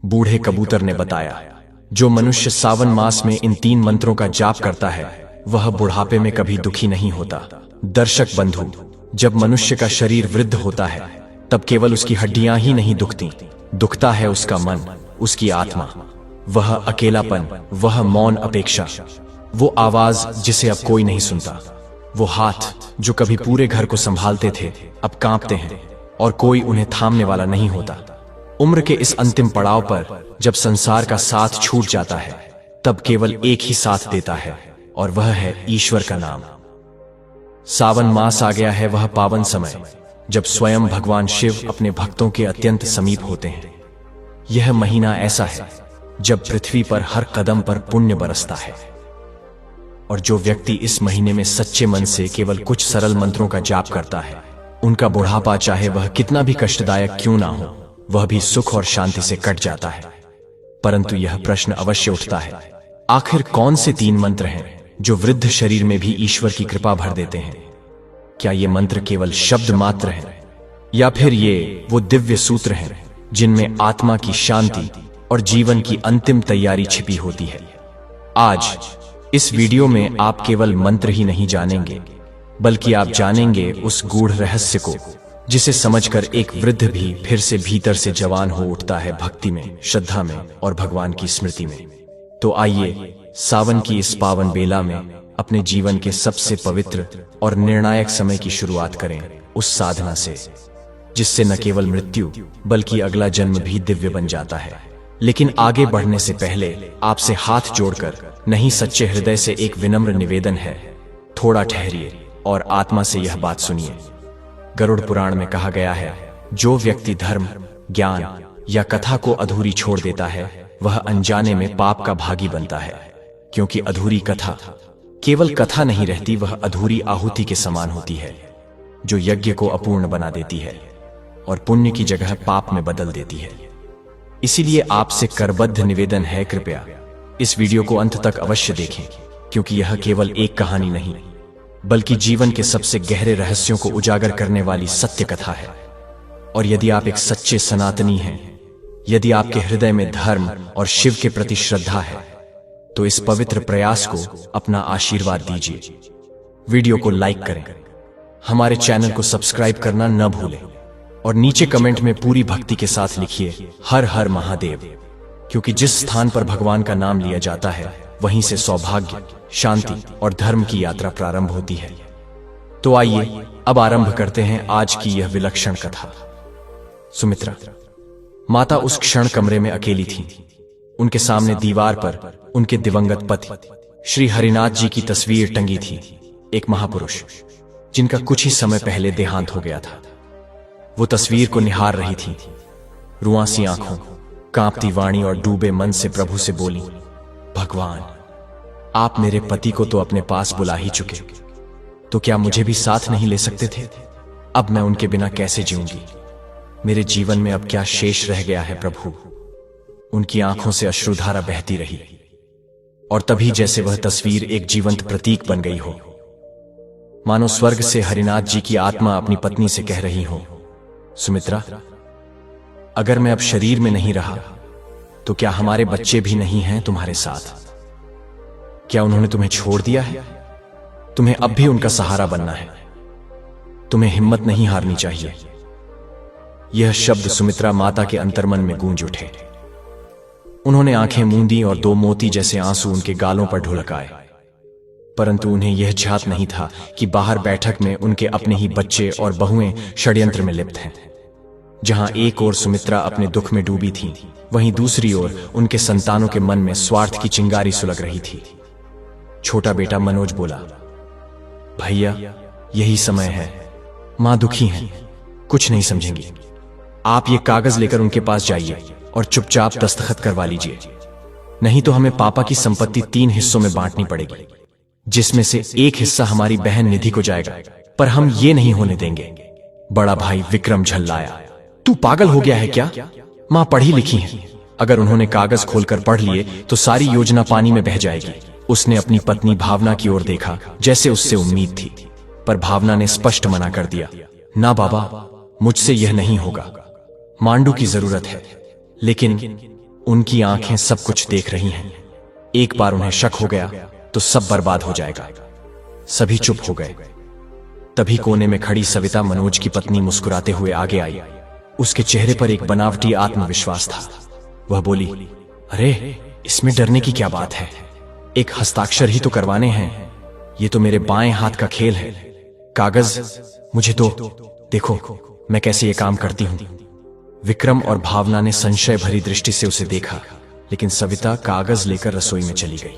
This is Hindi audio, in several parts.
बूढ़े कबूतर ने बताया, जो मनुष्य सावन मास में इन 3 मंत्रों का जाप करता है वह बुढ़ापे में कभी दुखी नहीं होता। दर्शक बंधु, जब मनुष्य का शरीर वृद्ध होता है तब केवल उसकी हड्डियां ही नहीं दुखती, दुखता है उसका मन, उसकी आत्मा, वह अकेलापन, वह मौन अपेक्षा, वो आवाज जिसे अब कोई नहीं सुनता, वो हाथ जो कभी पूरे घर को संभालते थे अब कांपते हैं और कोई उन्हें थामने वाला नहीं होता। उम्र के इस अंतिम पड़ाव पर जब संसार का साथ छूट जाता है तब केवल एक ही साथ देता है और वह है ईश्वर का नाम। सावन मास आ गया है, वह पावन समय जब स्वयं भगवान शिव अपने भक्तों के अत्यंत समीप होते हैं। यह महीना ऐसा है जब पृथ्वी पर हर कदम पर पुण्य बरसता है और जो व्यक्ति इस महीने में सच्चे मन से केवल कुछ सरल मंत्रों का जाप करता है, उनका बुढ़ापा चाहे वह कितना भी कष्टदायक क्यों ना हो, वह भी सुख और शांति से कट जाता है। परंतु यह प्रश्न अवश्य उठता है, आखिर कौन से 3 मंत्र हैं जो वृद्ध शरीर में भी ईश्वर की कृपा भर देते हैं? क्या ये मंत्र केवल शब्द मात्र हैं या फिर ये वो दिव्य सूत्र हैं जिनमें आत्मा की शांति और जीवन की अंतिम तैयारी छिपी होती है? आज इस वीडियो में आप केवल मंत्र ही नहीं जानेंगे, बल्कि आप जानेंगे उस गूढ़ रहस्य को जिसे समझकर एक वृद्ध भी फिर से भीतर से जवान हो उठता है, भक्ति में, श्रद्धा में और भगवान की स्मृति में। तो आइए सावन की इस पावन बेला में अपने जीवन के सबसे पवित्र और निर्णायक समय की शुरुआत करें, उस साधना से जिससे न केवल मृत्यु बल्कि अगला जन्म भी दिव्य बन जाता है। लेकिन आगे बढ़ने से पहले आपसे हाथ जोड़कर नहीं, सच्चे हृदय से एक विनम्र निवेदन है, थोड़ा ठहरिए और आत्मा से यह बात सुनिए। गरुड़ पुराण में कहा गया है, जो व्यक्ति धर्म, ज्ञान या कथा को अधूरी छोड़ देता है वह अनजाने में पाप का भागी बनता है, क्योंकि अधूरी कथा केवल कथा नहीं रहती, वह अधूरी आहुति के समान होती है जो यज्ञ को अपूर्ण बना देती है और पुण्य की जगह पाप में बदल देती है। इसीलिए आपसे करबद्ध निवेदन है, कृपया इस वीडियो को अंत तक अवश्य देखें, क्योंकि यह केवल एक कहानी नहीं बल्कि जीवन के सबसे गहरे रहस्यों को उजागर करने वाली सत्य कथा है। और यदि आप एक सच्चे सनातनी हैं, यदि आपके हृदय में धर्म और शिव के प्रति श्रद्धा है, तो इस पवित्र प्रयास को अपना आशीर्वाद दीजिए। वीडियो को लाइक करें, हमारे चैनल को सब्सक्राइब करना न भूलें और नीचे कमेंट में पूरी भक्ति के साथ लिखिए, हर हर महादेव, क्योंकि जिस स्थान पर भगवान का नाम लिया जाता है वहीं से सौभाग्य, शांति और धर्म की यात्रा प्रारंभ होती है। तो आइए अब आरंभ करते हैं आज की यह विलक्षण कथा। सुमित्रा माता उस क्षण कमरे में अकेली थी। उनके सामने दीवार पर उनके दिवंगत पति श्री हरिनाथ जी की तस्वीर टंगी थी, एक महापुरुष जिनका कुछ ही समय पहले देहांत हो गया था। वो तस्वीर को निहार रही थी, रुआंसी आंखों, कांपती वाणी और डूबे मन से प्रभु से बोली, भगवान, आप मेरे पति को तो अपने पास बुला ही चुके, तो क्या मुझे भी साथ नहीं ले सकते थे? अब मैं उनके बिना कैसे जीऊंगी? मेरे जीवन में अब क्या शेष रह गया है प्रभु? उनकी आंखों से अश्रुधारा बहती रही और तभी जैसे वह तस्वीर एक जीवंत प्रतीक बन गई हो, मानो स्वर्ग से हरिनाथ जी की आत्मा अपनी पत्नी से कह रही हो, सुमित्रा, अगर मैं अब शरीर में नहीं रहा तो क्या हमारे बच्चे भी नहीं हैं तुम्हारे साथ? क्या उन्होंने तुम्हें छोड़ दिया है? तुम्हें अब भी उनका सहारा बनना है। तुम्हें हिम्मत नहीं हारनी चाहिए। यह शब्द सुमित्रा माता के अंतर्मन में गूंज उठे। उन्होंने आंखें मूंदी और 2 मोती जैसे आंसू उनके गालों पर ढुलकाए, परंतु उन्हें यह ध्यात नहीं था कि बाहर बैठक में उनके अपने ही बच्चे और बहुएं षड्यंत्र में लिप्त हैं। जहां एक ओर सुमित्रा अपने दुख में डूबी थी, वहीं दूसरी ओर उनके संतानों के मन में स्वार्थ की चिंगारी सुलग रही थी। छोटा बेटा मनोज बोला, भैया, यही समय है, मां दुखी हैं, कुछ नहीं समझेंगी। आप ये कागज लेकर उनके पास जाइए और चुपचाप दस्तखत करवा लीजिए, नहीं तो हमें पापा की संपत्ति 3 हिस्सों में बांटनी पड़ेगी, जिसमें से एक हिस्सा हमारी बहन निधि को जाएगा, पर हम ये नहीं होने देंगे। बड़ा भाई विक्रम झल्लाया, तू पागल हो गया है क्या? मां पढ़ी लिखी है, अगर उन्होंने कागज खोलकर पढ़ लिए तो सारी योजना पानी में बह जाएगी। उसने अपनी पत्नी भावना की ओर देखा, जैसे उससे उम्मीद थी, पर भावना ने स्पष्ट मना कर दिया, ना बाबा, मुझसे यह नहीं होगा। मांडू की जरूरत है, लेकिन उनकी आंखें सब कुछ देख रही हैं। एक बार उन्हें शक हो गया तो सब बर्बाद हो जाएगा। सभी चुप हो गए। तभी कोने में खड़ी सविता, मनोज की पत्नी, मुस्कुराते हुए आगे आई। उसके चेहरे पर एक बनावटी आत्मविश्वास था। वह बोली, अरे इसमें डरने की क्या बात है, एक हस्ताक्षर ही तो करवाने हैं। ये तो मेरे बाएं हाथ का खेल है। कागज मुझे तो देखो मैं कैसे ये काम करती हूं। विक्रम और भावना ने संशय भरी दृष्टि से उसे देखा, लेकिन सविता कागज लेकर रसोई में चली गई।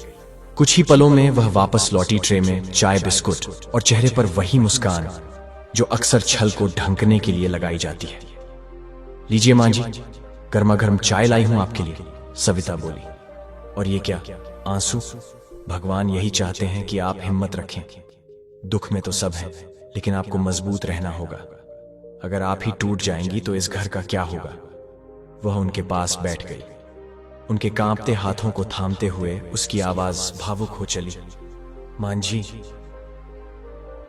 कुछ ही पलों में वह वापस लौटी, ट्रे में चाय, बिस्कुट और चेहरे पर वही मुस्कान जो अक्सर छल को ढंकने के लिए लगाई जाती है। लीजिए मां जी, गर्मा गर्म चाय लाई हूं आपके लिए, सविता बोली। और ये क्या, आंसू? भगवान यही चाहते हैं कि आप हिम्मत रखें। दुख में तो सब है, लेकिन आपको मजबूत रहना होगा। अगर आप ही टूट जाएंगी तो इस घर का क्या होगा? वह उनके पास बैठ गई। उनके कांपते हाथों को थामते हुए उसकी आवाज भावुक हो चली, मां जी,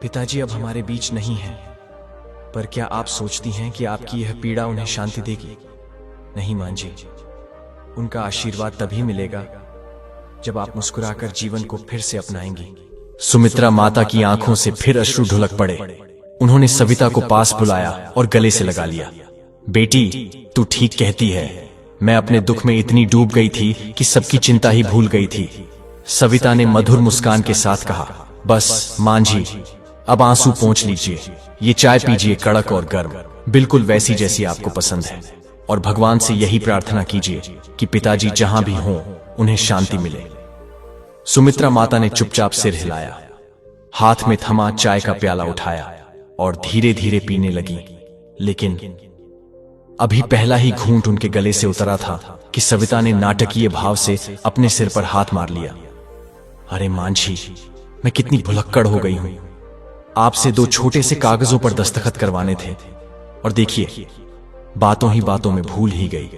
पिताजी अब हमारे बीच नहीं हैं, पर क्या आप सोचती हैं कि आपकी यह पीड़ा उन्हें शांति देगी? नहीं मां जी, उनका आशीर्वाद तभी मिलेगा जब आप मुस्कुराकर जीवन को फिर से अपनाएंगी। सुमित्रा माता की आंखों से फिर अश्रु ढुलक पड़े। उन्होंने सविता को पास बुलाया और गले से लगा लिया। बेटी, तू ठीक कहती है, मैं अपने दुख में इतनी डूब गई थी कि सबकी चिंता ही भूल गई थी। सविता ने मधुर मुस्कान के साथ कहा, बस मां जी, अब आंसू पोंछ लीजिए। ये चाय पीजिए, कड़क और गर्म, बिल्कुल वैसी जैसी आपको पसंद है। और भगवान से यही प्रार्थना कीजिए कि पिताजी जहां भी हों उन्हें शांति मिले। सुमित्रा माता ने चुपचाप सिर हिलाया, हाथ में थमा चाय का प्याला उठाया और धीरे धीरे पीने लगी। लेकिन अभी पहला ही घूंट उनके गले से उतरा था कि सविता ने नाटकीय भाव से अपने सिर पर हाथ मार लिया। अरे मां जी, मैं कितनी भुलक्कड़ हो गई हूं। आपसे 2 छोटे से कागजों पर दस्तखत करवाने थे और देखिए, बातों ही बातों में भूल ही गई।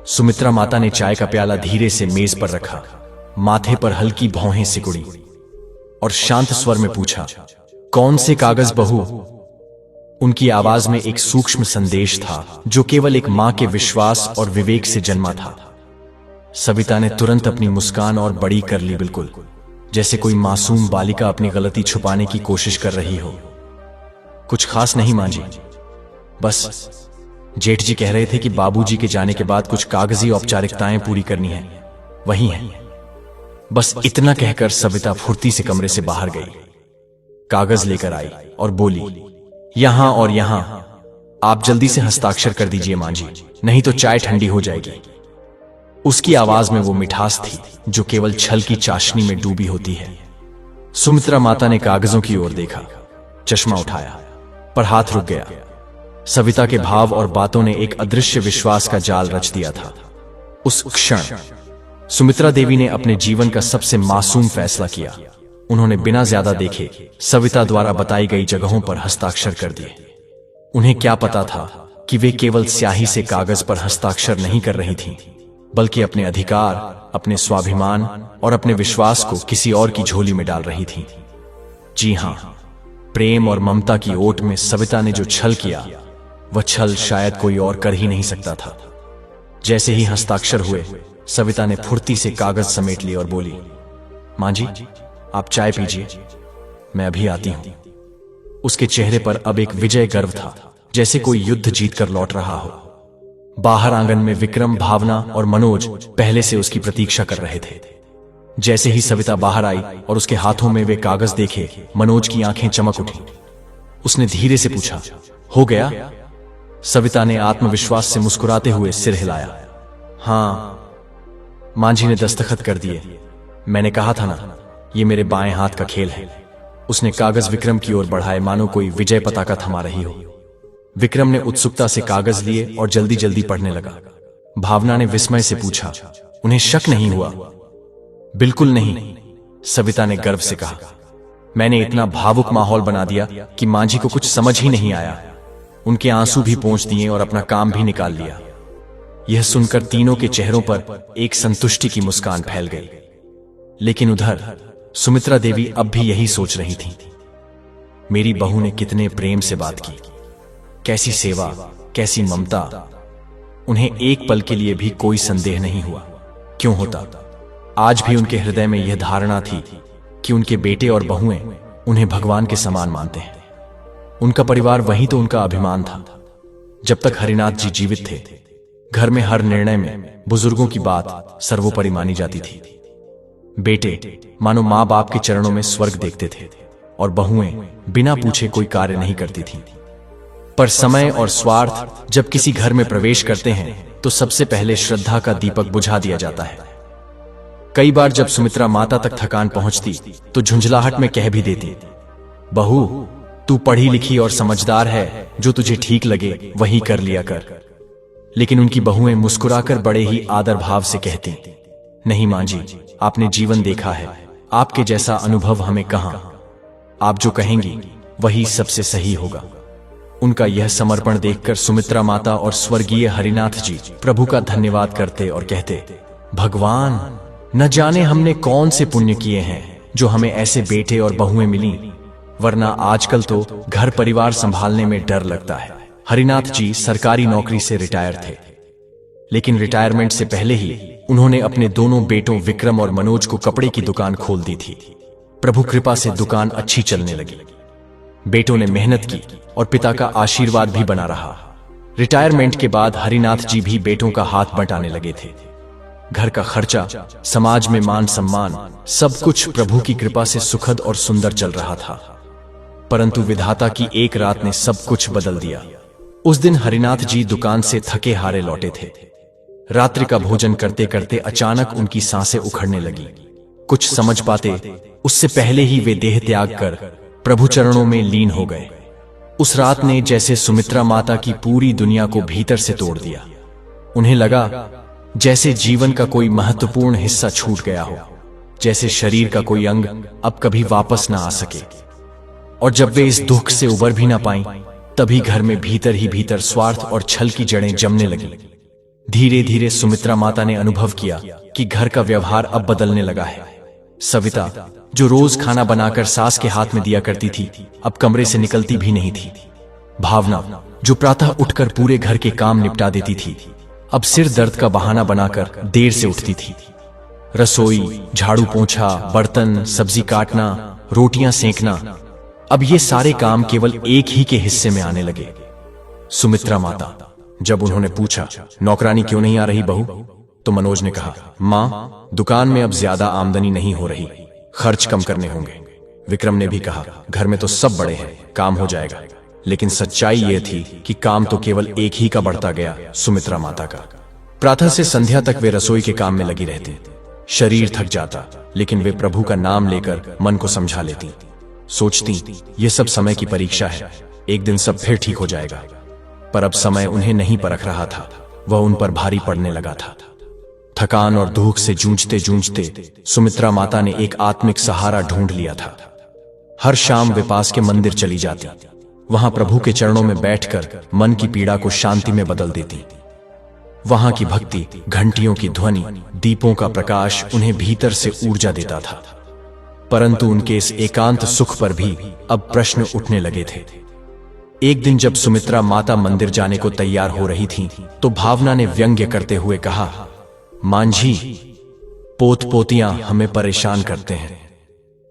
सुमित्रा माता ने चाय का प्याला धीरे से मेज पर रखा, माथे पर हल्की भौहें सिकुड़ी और शांत स्वर में पूछा, कौन से कागज बहू? उनकी आवाज में एक सूक्ष्म संदेश था जो केवल एक मां के विश्वास और विवेक से जन्मा था। सविता ने तुरंत अपनी मुस्कान और बड़ी कर ली, बिल्कुल जैसे कोई मासूम बालिका अपनी गलती छुपाने की कोशिश कर रही हो। कुछ खास नहीं मां जी, बस जेठ जी कह रहे थे कि बाबूजी के जाने के बाद कुछ कागजी औपचारिकताएं पूरी करनी है, वही है। बस इतना कहकर सविता फुर्ती से कमरे से बाहर गई, कागज लेकर आई और बोली, यहां और यहां आप जल्दी से हस्ताक्षर कर दीजिए मां जी, नहीं तो चाय ठंडी हो जाएगी। उसकी आवाज में वो मिठास थी जो केवल छल की चाशनी में डूबी होती है। सुमित्रा माता ने कागजों की ओर देखा, चश्मा उठाया, पर हाथ रुक गया। सविता के भाव और बातों ने एक अदृश्य विश्वास का जाल रच दिया था। उस क्षण सुमित्रा देवी ने अपने जीवन का सबसे मासूम फैसला किया। उन्होंने बिना ज्यादा देखे सविता द्वारा बताई गई जगहों पर हस्ताक्षर कर दिए। उन्हें क्या पता था कि वे केवल स्याही से कागज पर हस्ताक्षर नहीं कर रही थीं, बल्कि अपने अधिकार, अपने स्वाभिमान और अपने विश्वास को किसी और की झोली में डाल रही थीं। जी हां, प्रेम और ममता की ओट में सविता ने जो छल किया, वह छल शायद कोई और कर ही नहीं सकता था। जैसे ही हस्ताक्षर हुए, सविता ने फुर्ती से कागज समेट लिए और बोली, मां जी, आप चाय पीजिए, मैं अभी आती हूं। उसके चेहरे पर अब एक विजय गर्व था, जैसे कोई युद्ध जीतकर लौट रहा हो। बाहर आंगन में विक्रम, भावना और मनोज पहले से उसकी प्रतीक्षा कर रहे थे। जैसे ही सविता बाहर आई और उसके हाथों में वे कागज देखे, मनोज की आंखें चमक उठी। उसने धीरे से पूछा, हो गया? सविता ने आत्मविश्वास से मुस्कुराते हुए सिर हिलाया। हां, मां जी ने दस्तखत कर दिए। मैंने कहा था ना, ये मेरे बाएं हाथ का खेल है। उसने कागज विक्रम की ओर बढ़ाए, मानो कोई विजय पताका थमा रही हो। विक्रम ने उत्सुकता से कागज लिए और जल्दी जल्दी पढ़ने लगा। भावना ने विस्मय से पूछा, उन्हें शक नहीं हुआ? बिल्कुल नहीं, सविता ने गर्व से कहा। मैंने इतना भावुक माहौल बना दिया कि मां जी को कुछ समझ ही नहीं आया। उनके आंसू भी पोंछ दिए और अपना काम भी निकाल लिया। यह सुनकर तीनों के चेहरों पर एक संतुष्टि की मुस्कान फैल गई। लेकिन उधर सुमित्रा देवी अब भी यही सोच रही थी, मेरी बहू ने कितने प्रेम से बात की, कैसी सेवा, कैसी ममता। उन्हें एक पल के लिए भी कोई संदेह नहीं हुआ। क्यों होता? आज भी उनके हृदय में यह धारणा थी कि उनके बेटे और बहुएं उन्हें भगवान के समान मानते हैं। उनका परिवार वही तो उनका अभिमान था। जब तक हरिनाथ जी जीवित थे, घर में हर निर्णय में बुजुर्गों की बात सर्वोपरि मानी जाती थी। बेटे मानो माँ बाप के चरणों में स्वर्ग देखते थे और बहुएं बिना पूछे कोई कार्य नहीं करती थीं। पर समय और स्वार्थ जब किसी घर में प्रवेश करते हैं तो सबसे पहले श्रद्धा का दीपक बुझा दिया जाता है। कई बार जब सुमित्रा माता तक थकान पहुंचती तो झुंझलाहट में कह भी देती, बहू तू पढ़ी लिखी और समझदार है, जो तुझे ठीक लगे वही कर लिया कर। लेकिन उनकी बहुएं मुस्कुराकर बड़े ही आदर भाव से कहती, नहीं मां जी, आपने जीवन देखा है, आपके जैसा अनुभव हमें कहां। आप जो कहेंगी वही सबसे सही होगा। उनका यह समर्पण देखकर सुमित्रा माता और स्वर्गीय हरिनाथ जी प्रभु का धन्यवाद करते और कहते, भगवान न जाने हमने कौन से पुण्य किए हैं जो हमें ऐसे बेटे और बहुएं मिली, वरना आजकल तो घर परिवार संभालने में डर लगता है। हरिनाथ जी सरकारी नौकरी से रिटायर थे, लेकिन रिटायरमेंट से पहले ही उन्होंने अपने दोनों बेटों विक्रम और मनोज को कपड़े की दुकान खोल दी थी। प्रभु कृपा से दुकान अच्छी चलने लगी। बेटों ने मेहनत की और पिता का आशीर्वाद भी बना रहा। रिटायरमेंट के बाद हरिनाथ जी भी बेटों का हाथ बंटाने लगे थे। घर का खर्चा, समाज में मान सम्मान, सब कुछ प्रभु की कृपा से सुखद और सुंदर चल रहा था। परंतु विधाता की एक रात ने सब कुछ बदल दिया। उस दिन हरिनाथ जी दुकान से थके हारे लौटे थे। रात्रि का भोजन करते करते अचानक उनकी सांसें उखड़ने लगी। कुछ समझ पाते उससे पहले ही वे देह त्याग कर प्रभु चरणों में लीन हो गए। उस रात ने जैसे सुमित्रा माता की पूरी दुनिया को भीतर से तोड़ दिया। उन्हें लगा जैसे जीवन का कोई महत्वपूर्ण हिस्सा छूट गया हो, जैसे शरीर का कोई अंग अब कभी वापस ना आ सके। और जब वे इस दुख से उबर भी ना पाईं, तभी घर में भीतर ही भीतर स्वार्थ और छल की जड़ें जमने लगी। धीरे धीरे सुमित्रा माता ने अनुभव किया कि घर का व्यवहार अब बदलने लगा है। सविता, जो रोज खाना बनाकर सास के हाथ में दिया करती थी, अब कमरे से निकलती भी नहीं थी। भावना, जो प्रातः उठकर पूरे घर के काम निपटा देती थी, अब सिर दर्द का बहाना बनाकर देर से उठती थी। रसोई, झाड़ू पोंछा, बर्तन, सब्जी काटना, रोटियां सेंकना, अब ये सारे काम केवल एक ही के हिस्से में आने लगे। सुमित्रा माता, जब उन्होंने पूछा, नौकरानी क्यों नहीं आ रही बहू, तो मनोज ने कहा, मां, दुकान में अब ज्यादा आमदनी नहीं हो रही, खर्च कम करने होंगे। विक्रम ने भी कहा, घर में तो सब बड़े हैं, काम हो जाएगा। लेकिन सच्चाई यह थी कि काम तो केवल एक ही का बढ़ता गया, सुमित्रा माता का। प्रातः से संध्या तक वे रसोई के काम में लगी रहती। शरीर थक जाता, लेकिन वे प्रभु का नाम लेकर मन को समझा लेती। सोचती, ये सब समय की परीक्षा है, एक दिन सब फिर ठीक हो जाएगा। पर अब समय उन्हें नहीं परख रहा था, वह उन पर भारी पड़ने लगा था। थकान और दुख से जूझते जूझते सुमित्रा माता ने एक आत्मिक सहारा ढूंढ लिया था। हर शाम वे पास के मंदिर चली जाती, वहां प्रभु के चरणों में बैठकर मन की पीड़ा को शांति में बदल देती। वहां की भक्ति, घंटियों की ध्वनि, दीपों का प्रकाश उन्हें भीतर से ऊर्जा देता था। परंतु उनके इस एकांत सुख पर भी अब प्रश्न उठने लगे थे। एक दिन जब सुमित्रा माता मंदिर जाने को तैयार हो रही थीं, तो भावना ने व्यंग्य करते हुए कहा, मांझी, पोत पोतियां हमें परेशान करते हैं,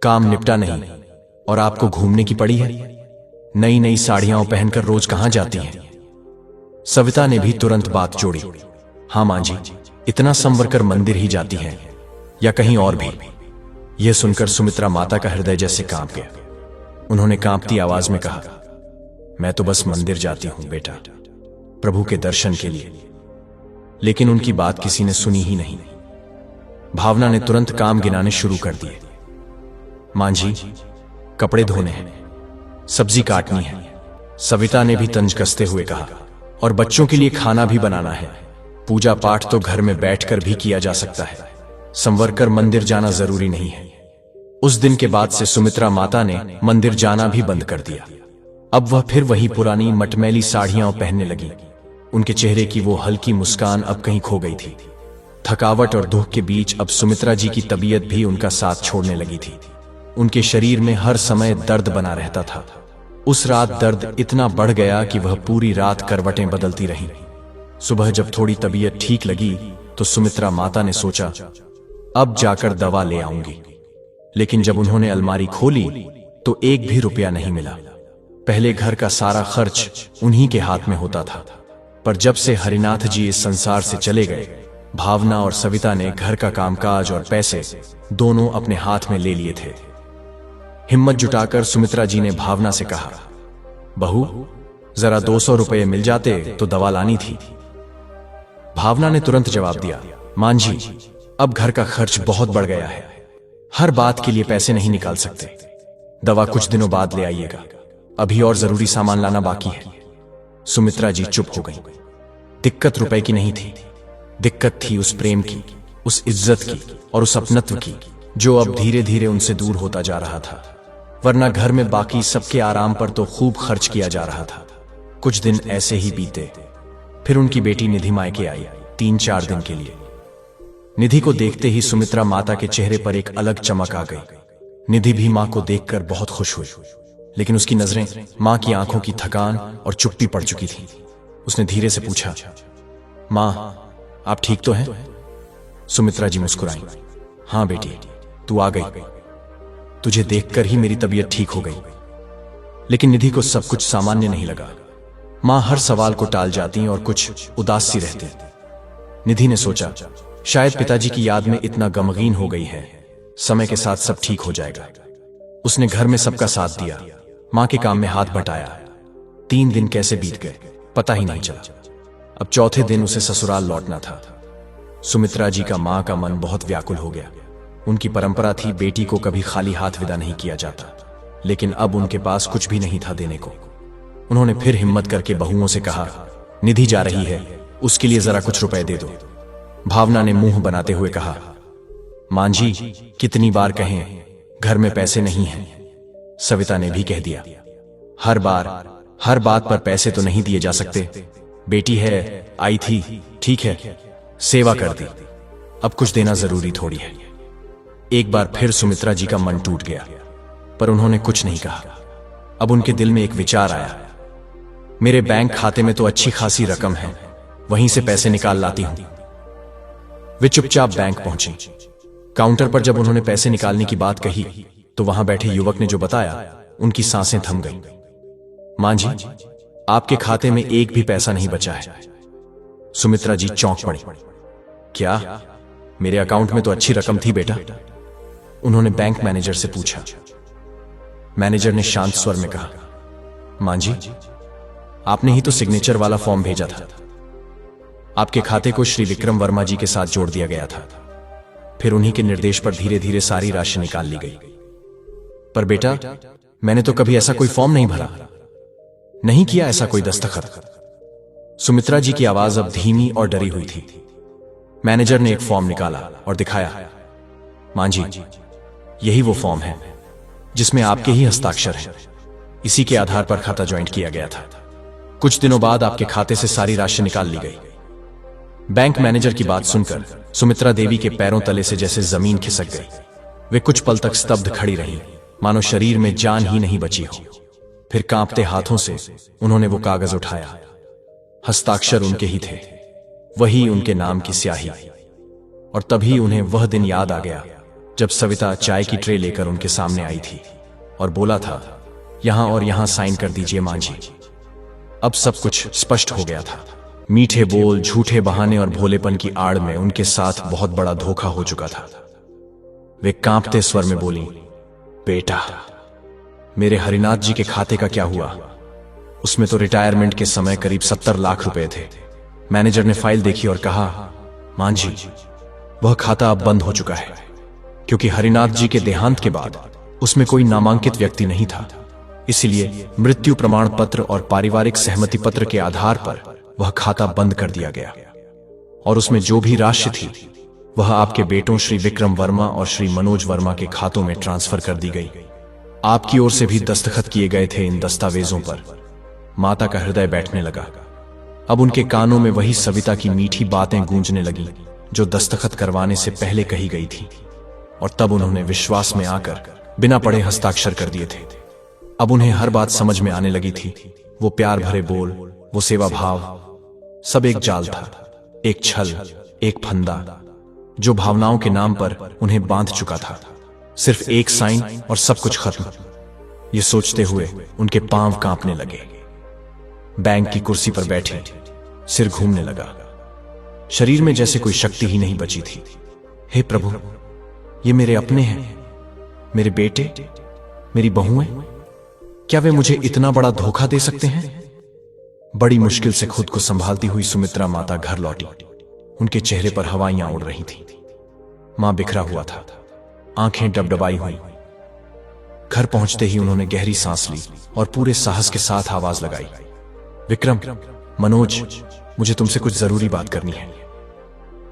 काम निपटा नहीं और आपको घूमने की पड़ी है। नई नई साड़ियां पहनकर रोज कहां जाती हैं। सविता ने भी तुरंत बात जोड़ी, हां मां जी, इतना संवर कर मंदिर ही जाती हैं या कहीं और भी। यह सुनकर सुमित्रा माता का हृदय जैसे कांप गया। उन्होंने कांपती आवाज में कहा, मैं तो बस मंदिर जाती हूं बेटा, प्रभु के दर्शन के लिए। लेकिन उनकी बात किसी ने सुनी ही नहीं। भावना ने तुरंत काम गिनाने शुरू कर दिए। मां जी, कपड़े धोने हैं, सब्जी काटनी है। सविता ने भी तंज कसते हुए कहा, और बच्चों के लिए खाना भी बनाना है। पूजा पाठ तो घर में बैठकर भी किया जा सकता है, संवर कर मंदिर जाना जरूरी नहीं है। उस दिन के बाद से सुमित्रा माता ने मंदिर जाना भी बंद कर दिया। अब वह फिर वही पुरानी मटमैली साड़ियां पहनने लगी। उनके चेहरे की वो हल्की मुस्कान अब कहीं खो गई थी। थकावट और दुख के बीच अब सुमित्रा जी की तबीयत भी उनका साथ छोड़ने लगी थी। उनके शरीर में हर समय दर्द बना रहता था। उस रात दर्द इतना बढ़ गया कि वह पूरी रात करवटें बदलती रहीं। सुबह जब थोड़ी तबीयत ठीक लगी तो सुमित्रा माता ने सोचा अब जाकर दवा ले आऊंगी। लेकिन जब उन्होंने अलमारी खोली तो एक भी रुपया नहीं मिला। पहले घर का सारा खर्च उन्हीं के हाथ में होता था, पर जब से हरिनाथ जी इस संसार से चले गए, भावना और सविता ने घर का कामकाज और पैसे दोनों अपने हाथ में ले लिए थे। हिम्मत जुटाकर सुमित्रा जी ने भावना से कहा, बहू जरा 200 रुपये मिल जाते तो दवा लानी थी। भावना ने तुरंत जवाब दिया, मांझी अब घर का खर्च बहुत बढ़ गया है, हर बात के लिए पैसे नहीं निकाल सकते। दवा कुछ दिनों बाद ले आइएगा, अभी और जरूरी सामान लाना बाकी है। सुमित्रा जी चुप हो गईं। दिक्कत रुपए की नहीं थी, दिक्कत थी उस प्रेम की, उस इज्जत की और उस अपनत्व की जो अब धीरे धीरे उनसे दूर होता जा रहा था। वरना घर में बाकी सबके आराम पर तो खूब खर्च किया जा रहा था। कुछ दिन ऐसे ही बीते, फिर उनकी बेटी निधि मायके आई 3-4 दिन के लिए। निधि को देखते ही सुमित्रा माता के चेहरे पर एक अलग चमक आ गई। निधि भी मां को देखकर बहुत खुश हुई, लेकिन उसकी नजरें मां की आंखों की थकान और चुप्पी पड़ चुकी थी। उसने धीरे से पूछा, मां आप ठीक तो हैं? सुमित्रा जी मुस्कुराई, हां बेटी, तू आ गई, तुझे देखकर ही मेरी तबीयत ठीक हो गई। लेकिन निधि को सब कुछ सामान्य नहीं लगा। मां हर सवाल को टाल जाती और कुछ उदास सी रहती। निधि ने सोचा, शायद पिताजी की याद में इतना गमगीन हो गई है, समय के साथ सब ठीक हो जाएगा। उसने घर में सबका साथ दिया, मां के काम में हाथ बटाया। 3 दिन कैसे बीत गए पता ही नहीं चला। अब चौथे दिन उसे ससुराल लौटना था। सुमित्रा जी का मां का मन बहुत व्याकुल हो गया। उनकी परंपरा थी बेटी को कभी खाली हाथ विदा नहीं किया जाता, लेकिन अब उनके पास कुछ भी नहीं था देने को। उन्होंने फिर हिम्मत करके बहुओं से कहा, निधि जा रही है, उसके लिए जरा कुछ रुपए दे दो। भावना ने मुंह बनाते हुए कहा, मांझी कितनी बार कहें घर में पैसे नहीं हैं। सविता ने भी कह दिया, हर बात पर पैसे तो नहीं दिए जा सकते। बेटी है, आई थी, ठीक है, सेवा कर दी, अब कुछ देना जरूरी थोड़ी है। एक बार फिर सुमित्रा जी का मन टूट गया, पर उन्होंने कुछ नहीं कहा। अब उनके दिल में एक विचार आया, मेरे बैंक खाते में तो अच्छी खासी रकम है, वहीं से पैसे निकाल लाती हूं। वे चुपचाप बैंक पहुंची। काउंटर पर जब उन्होंने पैसे निकालने की बात कही तो वहां बैठे युवक ने जो बताया, उनकी सांसें थम गईं। मांझी आपके खाते में एक भी पैसा नहीं बचा है। सुमित्रा जी चौंक पड़ी। क्या? मेरे अकाउंट में तो अच्छी रकम थी बेटा। उन्होंने बैंक मैनेजर से पूछा। मैनेजर ने शांत स्वर में कहा, मांझी आपने ही तो सिग्नेचर वाला फॉर्म भेजा था। आपके खाते को श्री विक्रम वर्मा जी के साथ जोड़ दिया गया था। फिर उन्हीं के निर्देश पर धीरे धीरे सारी राशि निकाल ली गई। पर बेटा, मैंने तो कभी ऐसा कोई फॉर्म नहीं भरा, नहीं किया ऐसा कोई दस्तखत। सुमित्रा जी की आवाज अब धीमी और डरी हुई थी। मैनेजर ने एक फॉर्म निकाला और दिखाया, मांझी यही वो फॉर्म है जिसमें आपके ही हस्ताक्षर हैं। इसी के आधार पर खाता ज्वाइंट किया गया था। कुछ दिनों बाद आपके खाते से सारी राशि निकाल ली गई। बैंक मैनेजर की बात सुनकर सुमित्रा देवी के पैरों तले से जैसे जमीन खिसक गई। वे कुछ पल तक स्तब्ध खड़ी रहीं, मानो शरीर में जान ही नहीं बची हो। फिर कांपते हाथों से उन्होंने वो कागज उठाया। हस्ताक्षर उनके ही थे, वही उनके नाम की स्याही। और तभी उन्हें वह दिन याद आ गया जब सविता चाय की ट्रे लेकर उनके सामने आई थी और बोला था, यहां और यहां साइन कर दीजिए मांझी। अब सब कुछ स्पष्ट हो गया था। मीठे बोल, झूठे बहाने और भोलेपन की आड़ में उनके साथ बहुत बड़ा धोखा हो चुका था। वे कांपते स्वर में बोली, बेटा मेरे हरिनाथ जी के खाते का क्या हुआ? उसमें तो रिटायरमेंट के समय करीब 70 लाख रुपए थे। मैनेजर ने फाइल देखी और कहा, मांझी वह खाता अब बंद हो चुका है, क्योंकि हरिनाथ जी के देहांत के बाद उसमें कोई नामांकित व्यक्ति नहीं था। इसलिए मृत्यु प्रमाण पत्र और पारिवारिक सहमति पत्र के आधार पर वह खाता बंद कर दिया गया और उसमें जो भी राशि थी वह आपके बेटों श्री विक्रम वर्मा और श्री मनोज वर्मा के खातों में ट्रांसफर कर दी गई। आपकी ओर से भी दस्तखत किए गए थे इन दस्तावेजों पर। माता का हृदय बैठने लगा। अब उनके कानों में वही सविता की मीठी बातें गूंजने लगी जो दस्तखत करवाने से पहले कही गई थी। और तब उन्होंने विश्वास में आकर बिना पढ़े हस्ताक्षर कर दिए थे। अब उन्हें हर बात समझ में आने लगी थी। वो प्यार भरे बोल, वो सेवा भाव, सब एक जाल था, एक छल, एक फंदा जो भावनाओं के नाम पर उन्हें बांध चुका था। सिर्फ एक साइन और सब कुछ खत्म। ये सोचते हुए उनके पांव कांपने लगे। बैंक की कुर्सी पर बैठे सिर घूमने लगा। शरीर में जैसे कोई शक्ति ही नहीं बची थी। हे प्रभु, ये मेरे अपने हैं, मेरे बेटे, मेरी बहुएं, क्या वे मुझे इतना बड़ा धोखा दे सकते हैं? बड़ी मुश्किल से खुद को संभालती हुई सुमित्रा माता घर लौटी। उनके चेहरे पर हवाइयां उड़ रही थीं। मां बिखरा हुआ था, आंखें डबडबाई हुई। घर पहुंचते ही उन्होंने गहरी सांस ली और पूरे साहस के साथ आवाज लगाई, विक्रम, मनोज, मुझे तुमसे कुछ जरूरी बात करनी है।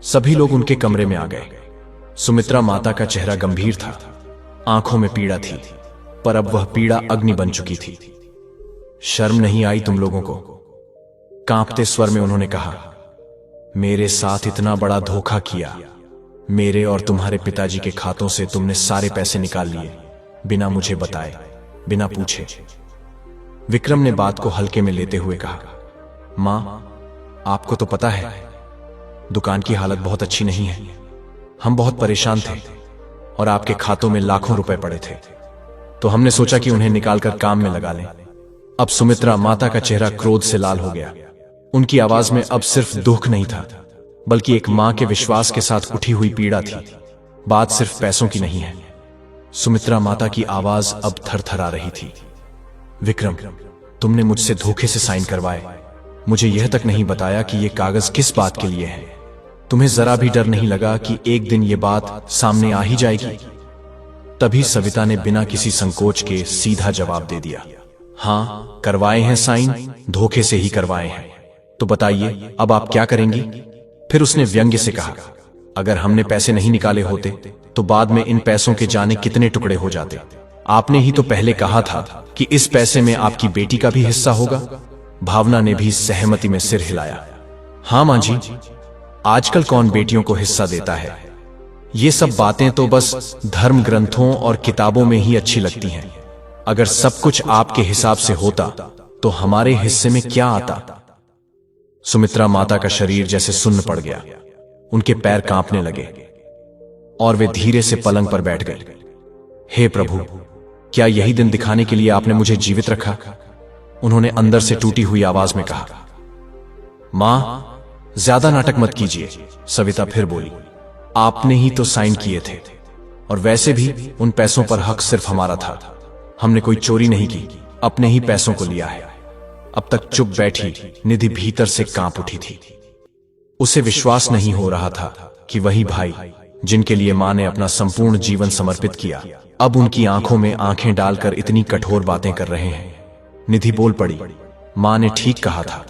सभी लोग उनके कमरे में आ गए। सुमित्रा माता का चेहरा गंभीर था, आंखों में पीड़ा थी, पर अब वह पीड़ा अग्नि बन चुकी थी। शर्म नहीं आई तुम लोगों को? कांपते स्वर में उन्होंने कहा, मेरे साथ इतना बड़ा धोखा किया। मेरे और तुम्हारे पिताजी के खातों से तुमने सारे पैसे निकाल लिए, बिना मुझे बताए, बिना पूछे। विक्रम ने बात को हल्के में लेते हुए कहा, मां, आपको तो पता है दुकान की हालत बहुत अच्छी नहीं है। हम बहुत परेशान थे और आपके खातों में लाखों रुपए पड़े थे, तो हमने सोचा कि उन्हें निकालकर काम में लगा लें। अब सुमित्रा माता का चेहरा क्रोध से लाल हो गया। उनकी आवाज में अब सिर्फ दुख नहीं था, बल्कि एक मां के विश्वास के साथ उठी हुई पीड़ा थी। बात सिर्फ पैसों की नहीं है। सुमित्रा माता की आवाज अब थरथरा रही थी। विक्रम, तुमने मुझसे धोखे से साइन करवाए। मुझे यह तक नहीं बताया कि यह कागज किस बात के लिए है। तुम्हें जरा भी डर नहीं लगा कि एक दिन यह बात सामने आ ही जाएगी? तभी सविता ने बिना किसी संकोच के सीधा जवाब दे दिया, हां, करवाए हैं साइन, धोखे से ही करवाए हैं। तो बताइए, अब आप क्या करेंगी? फिर उसने व्यंग्य से कहा, अगर हमने पैसे नहीं निकाले होते तो बाद में इन पैसों के जाने कितने टुकड़े हो जाते। आपने ही तो पहले कहा था कि इस पैसे में आपकी बेटी का भी हिस्सा होगा। भावना ने भी सहमति में सिर हिलाया। हां मां जी, आजकल कौन बेटियों को हिस्सा देता है? ये सब बातें तो बस धर्म ग्रंथों और किताबों में ही अच्छी लगती हैं। अगर सब कुछ आपके हिसाब से होता तो हमारे हिस्से में क्या आता? सुमित्रा माता का शरीर जैसे सुन्न पड़ गया। उनके पैर कांपने लगे और वे धीरे से पलंग पर बैठ गए। हे प्रभु, क्या यही दिन दिखाने के लिए आपने मुझे जीवित रखा? उन्होंने अंदर से टूटी हुई आवाज में कहा। मां, ज्यादा नाटक मत कीजिए, सविता फिर बोली। आपने ही तो साइन किए थे, और वैसे भी उन पैसों पर हक सिर्फ हमारा था। हमने कोई चोरी नहीं की, अपने ही पैसों को लिया है। अब तक चुप बैठी निधि भीतर से कांप उठी थी। उसे विश्वास नहीं हो रहा था कि वही भाई जिनके लिए मां ने अपना संपूर्ण जीवन समर्पित किया, अब उनकी आंखों में आंखें डालकर इतनी कठोर बातें कर रहे हैं। निधि बोल पड़ी, मां ने ठीक कहा था।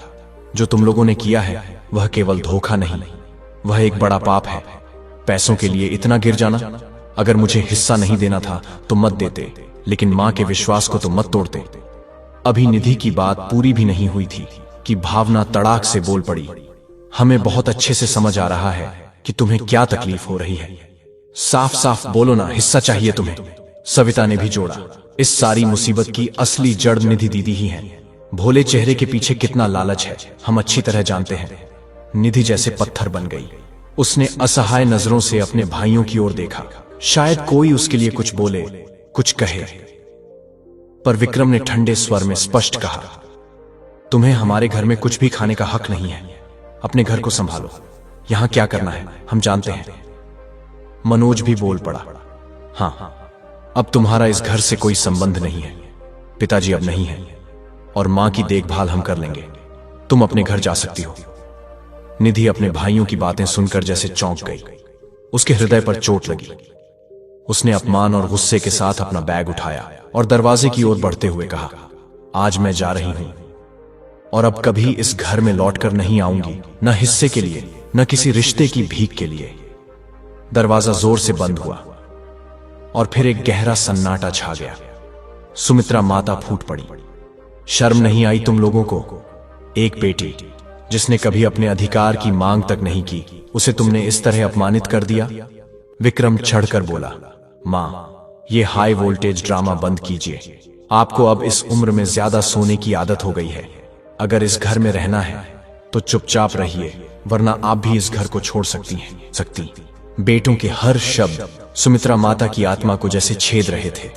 जो तुम लोगों ने किया है वह केवल धोखा नहीं, वह एक बड़ा पाप है। पैसों के लिए इतना गिर जाना। अगर मुझे हिस्सा नहीं देना था तो मत देते, लेकिन मां के विश्वास को तो मत तोड़ते। अभी निधि की बात पूरी भी नहीं हुई थी कि भावना तड़ाक से बोल पड़ी, हमें बहुत अच्छे से समझ आ रहा है कि तुम्हें क्या तकलीफ हो रही है। साफ साफ बोलो ना, हिस्सा चाहिए तुम्हें? सविता ने भी जोड़ा, इस सारी मुसीबत की असली जड़ निधि दीदी ही है। भोले चेहरे के पीछे कितना लालच है हम अच्छी तरह जानते हैं। निधि जैसे पत्थर बन गई। उसने असहाय नजरों से अपने भाइयों की ओर देखा, शायद कोई उसके लिए कुछ बोले, कुछ कहे। पर विक्रम ने ठंडे स्वर में स्पष्ट कहा, तुम्हें हमारे घर में कुछ भी खाने का हक नहीं है। अपने घर को संभालो। यहां क्या करना है हम जानते हैं। मनोज भी बोल पड़ा, हां, अब तुम्हारा इस घर से कोई संबंध नहीं है। पिताजी अब नहीं है और मां की देखभाल हम कर लेंगे। तुम अपने घर जा सकती हो। निधि अपने भाइयों की बातें सुनकर जैसे चौंक गई। उसके हृदय पर चोट लगी। उसने अपमान और गुस्से के साथ अपना बैग उठाया और दरवाजे की ओर बढ़ते हुए कहा, आज मैं जा रही हूं और अब कभी इस घर में लौटकर नहीं आऊंगी, न हिस्से के लिए, न किसी रिश्ते की भीख के लिए। दरवाजा जोर से बंद हुआ और फिर एक गहरा सन्नाटा छा गया। सुमित्रा माता फूट पड़ी, शर्म नहीं आई तुम लोगों को? एक बेटी जिसने कभी अपने अधिकार की मांग तक नहीं की, उसे तुमने इस तरह अपमानित कर दिया। विक्रम चढ़कर बोला, मां, ये हाई वोल्टेज ड्रामा बंद कीजिए। आपको अब इस उम्र में ज्यादा सोने की आदत हो गई है। अगर इस घर में रहना है तो चुपचाप रहिए, वरना आप भी इस घर को छोड़ सकती। बेटों के हर शब्द सुमित्रा माता की आत्मा को जैसे छेद रहे थे।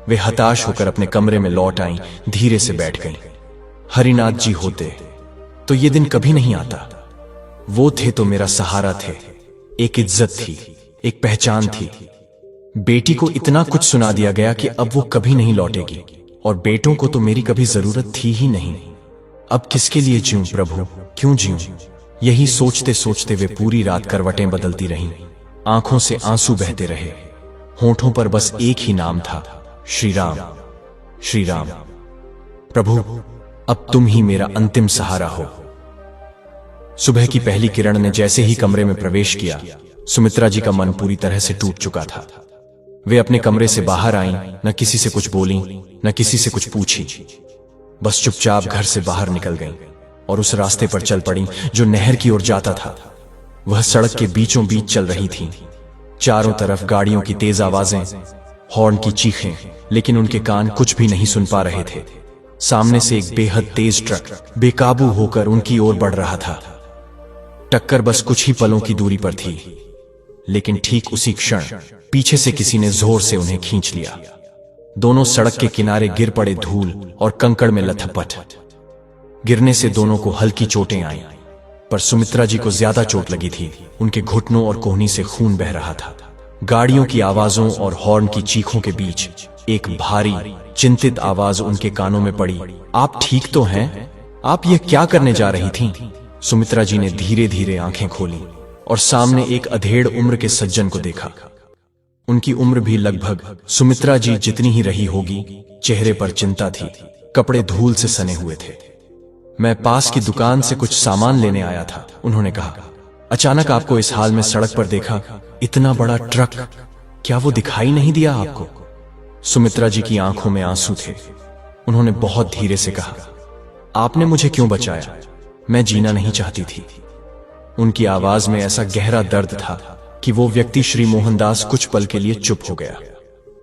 वे हताश होकर अपने कमरे में लौट आईं, धीरे से बैठ गईं। हरिनाथ जी होते तो ये दिन कभी नहीं आता। वो थे तो मेरा सहारा थे, एक इज्जत थी, एक पहचान थी। बेटी को इतना कुछ सुना दिया गया कि अब वो कभी नहीं लौटेगी, और बेटों को तो मेरी कभी जरूरत थी ही नहीं। अब किसके लिए जीऊं प्रभु, क्यों जीऊं? यही सोचते सोचते वे पूरी रात करवटें बदलती रहीं। आंखों से आंसू बहते रहे, होठों पर बस एक ही नाम था, श्री राम, श्री राम। प्रभु, अब तुम ही मेरा अंतिम सहारा हो। सुबह की पहली किरण ने जैसे ही कमरे में प्रवेश किया, सुमित्रा जी का मन पूरी तरह से टूट चुका था। वे अपने कमरे से बाहर आईं, न किसी से कुछ बोली, न किसी से कुछ पूछी। बस चुपचाप घर से बाहर निकल गईं और उस रास्ते पर चल पड़ी जो नहर की ओर जाता था। वह सड़क के बीचों बीच चल रही थी। चारों तरफ गाड़ियों की तेज आवाजें, हॉर्न की चीखें, लेकिन उनके कान कुछ भी नहीं सुन पा रहे थे। सामने से एक बेहद तेज ट्रक बेकाबू होकर उनकी ओर बढ़ रहा था। टक्कर बस कुछ ही पलों की दूरी पर थी, लेकिन ठीक उसी क्षण पीछे से किसी ने जोर से उन्हें खींच लिया। दोनों सड़क के किनारे गिर पड़े, धूल और कंकड़ में लथपथ। गिरने से दोनों को हल्की चोटें आईं, पर सुमित्रा जी को ज्यादा चोट लगी थी। उनके घुटनों और कोहनी से खून बह रहा था। गाड़ियों की आवाजों और हॉर्न की चीखों के बीच एक भारी, चिंतित आवाज उनके कानों में पड़ी। आप ठीक तो हैं? आप ये क्या करने जा रही थीं? सुमित्रा जी ने धीरे धीरे आंखें खोली और सामने एक अधेड़ उम्र के सज्जन को देखा। उनकी उम्र भी लगभग सुमित्रा जी जितनी ही रही होगी। चेहरे पर चिंता थी, कपड़े धूल से सने हुए थे। मैं पास की दुकान से कुछ सामान लेने आया था, उन्होंने कहा। अचानक आपको इस हाल में सड़क पर देखा। इतना बड़ा ट्रक, क्या वो दिखाई नहीं दिया आपको? सुमित्रा जी की आंखों में आंसू थे। उन्होंने बहुत धीरे से कहा, आपने मुझे क्यों बचाया? मैं जीना नहीं चाहती थी। उनकी आवाज में ऐसा गहरा दर्द था कि वो व्यक्ति श्री मोहनदास कुछ पल के लिए चुप हो गया।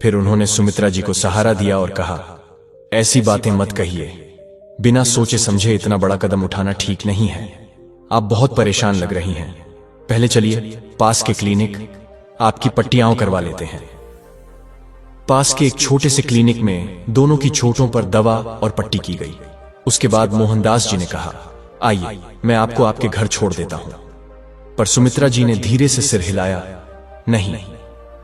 फिर उन्होंने सुमित्रा जी को सहारा दिया और कहा, ऐसी बातें मत कहिए। बिना सोचे समझे इतना बड़ा कदम उठाना ठीक नहीं है। आप बहुत परेशान लग रही हैं। पहले चलिए पास के क्लिनिक, आपकी पट्टियां करवा लेते हैं। पास के एक छोटे से क्लिनिक में दोनों की चोटों पर दवा और पट्टी की गई। उसके बाद मोहनदास जी ने कहा, आइए मैं आपको आपके घर छोड़ देता हूं। पर सुमित्रा जी ने धीरे से सिर हिलाया, नहीं,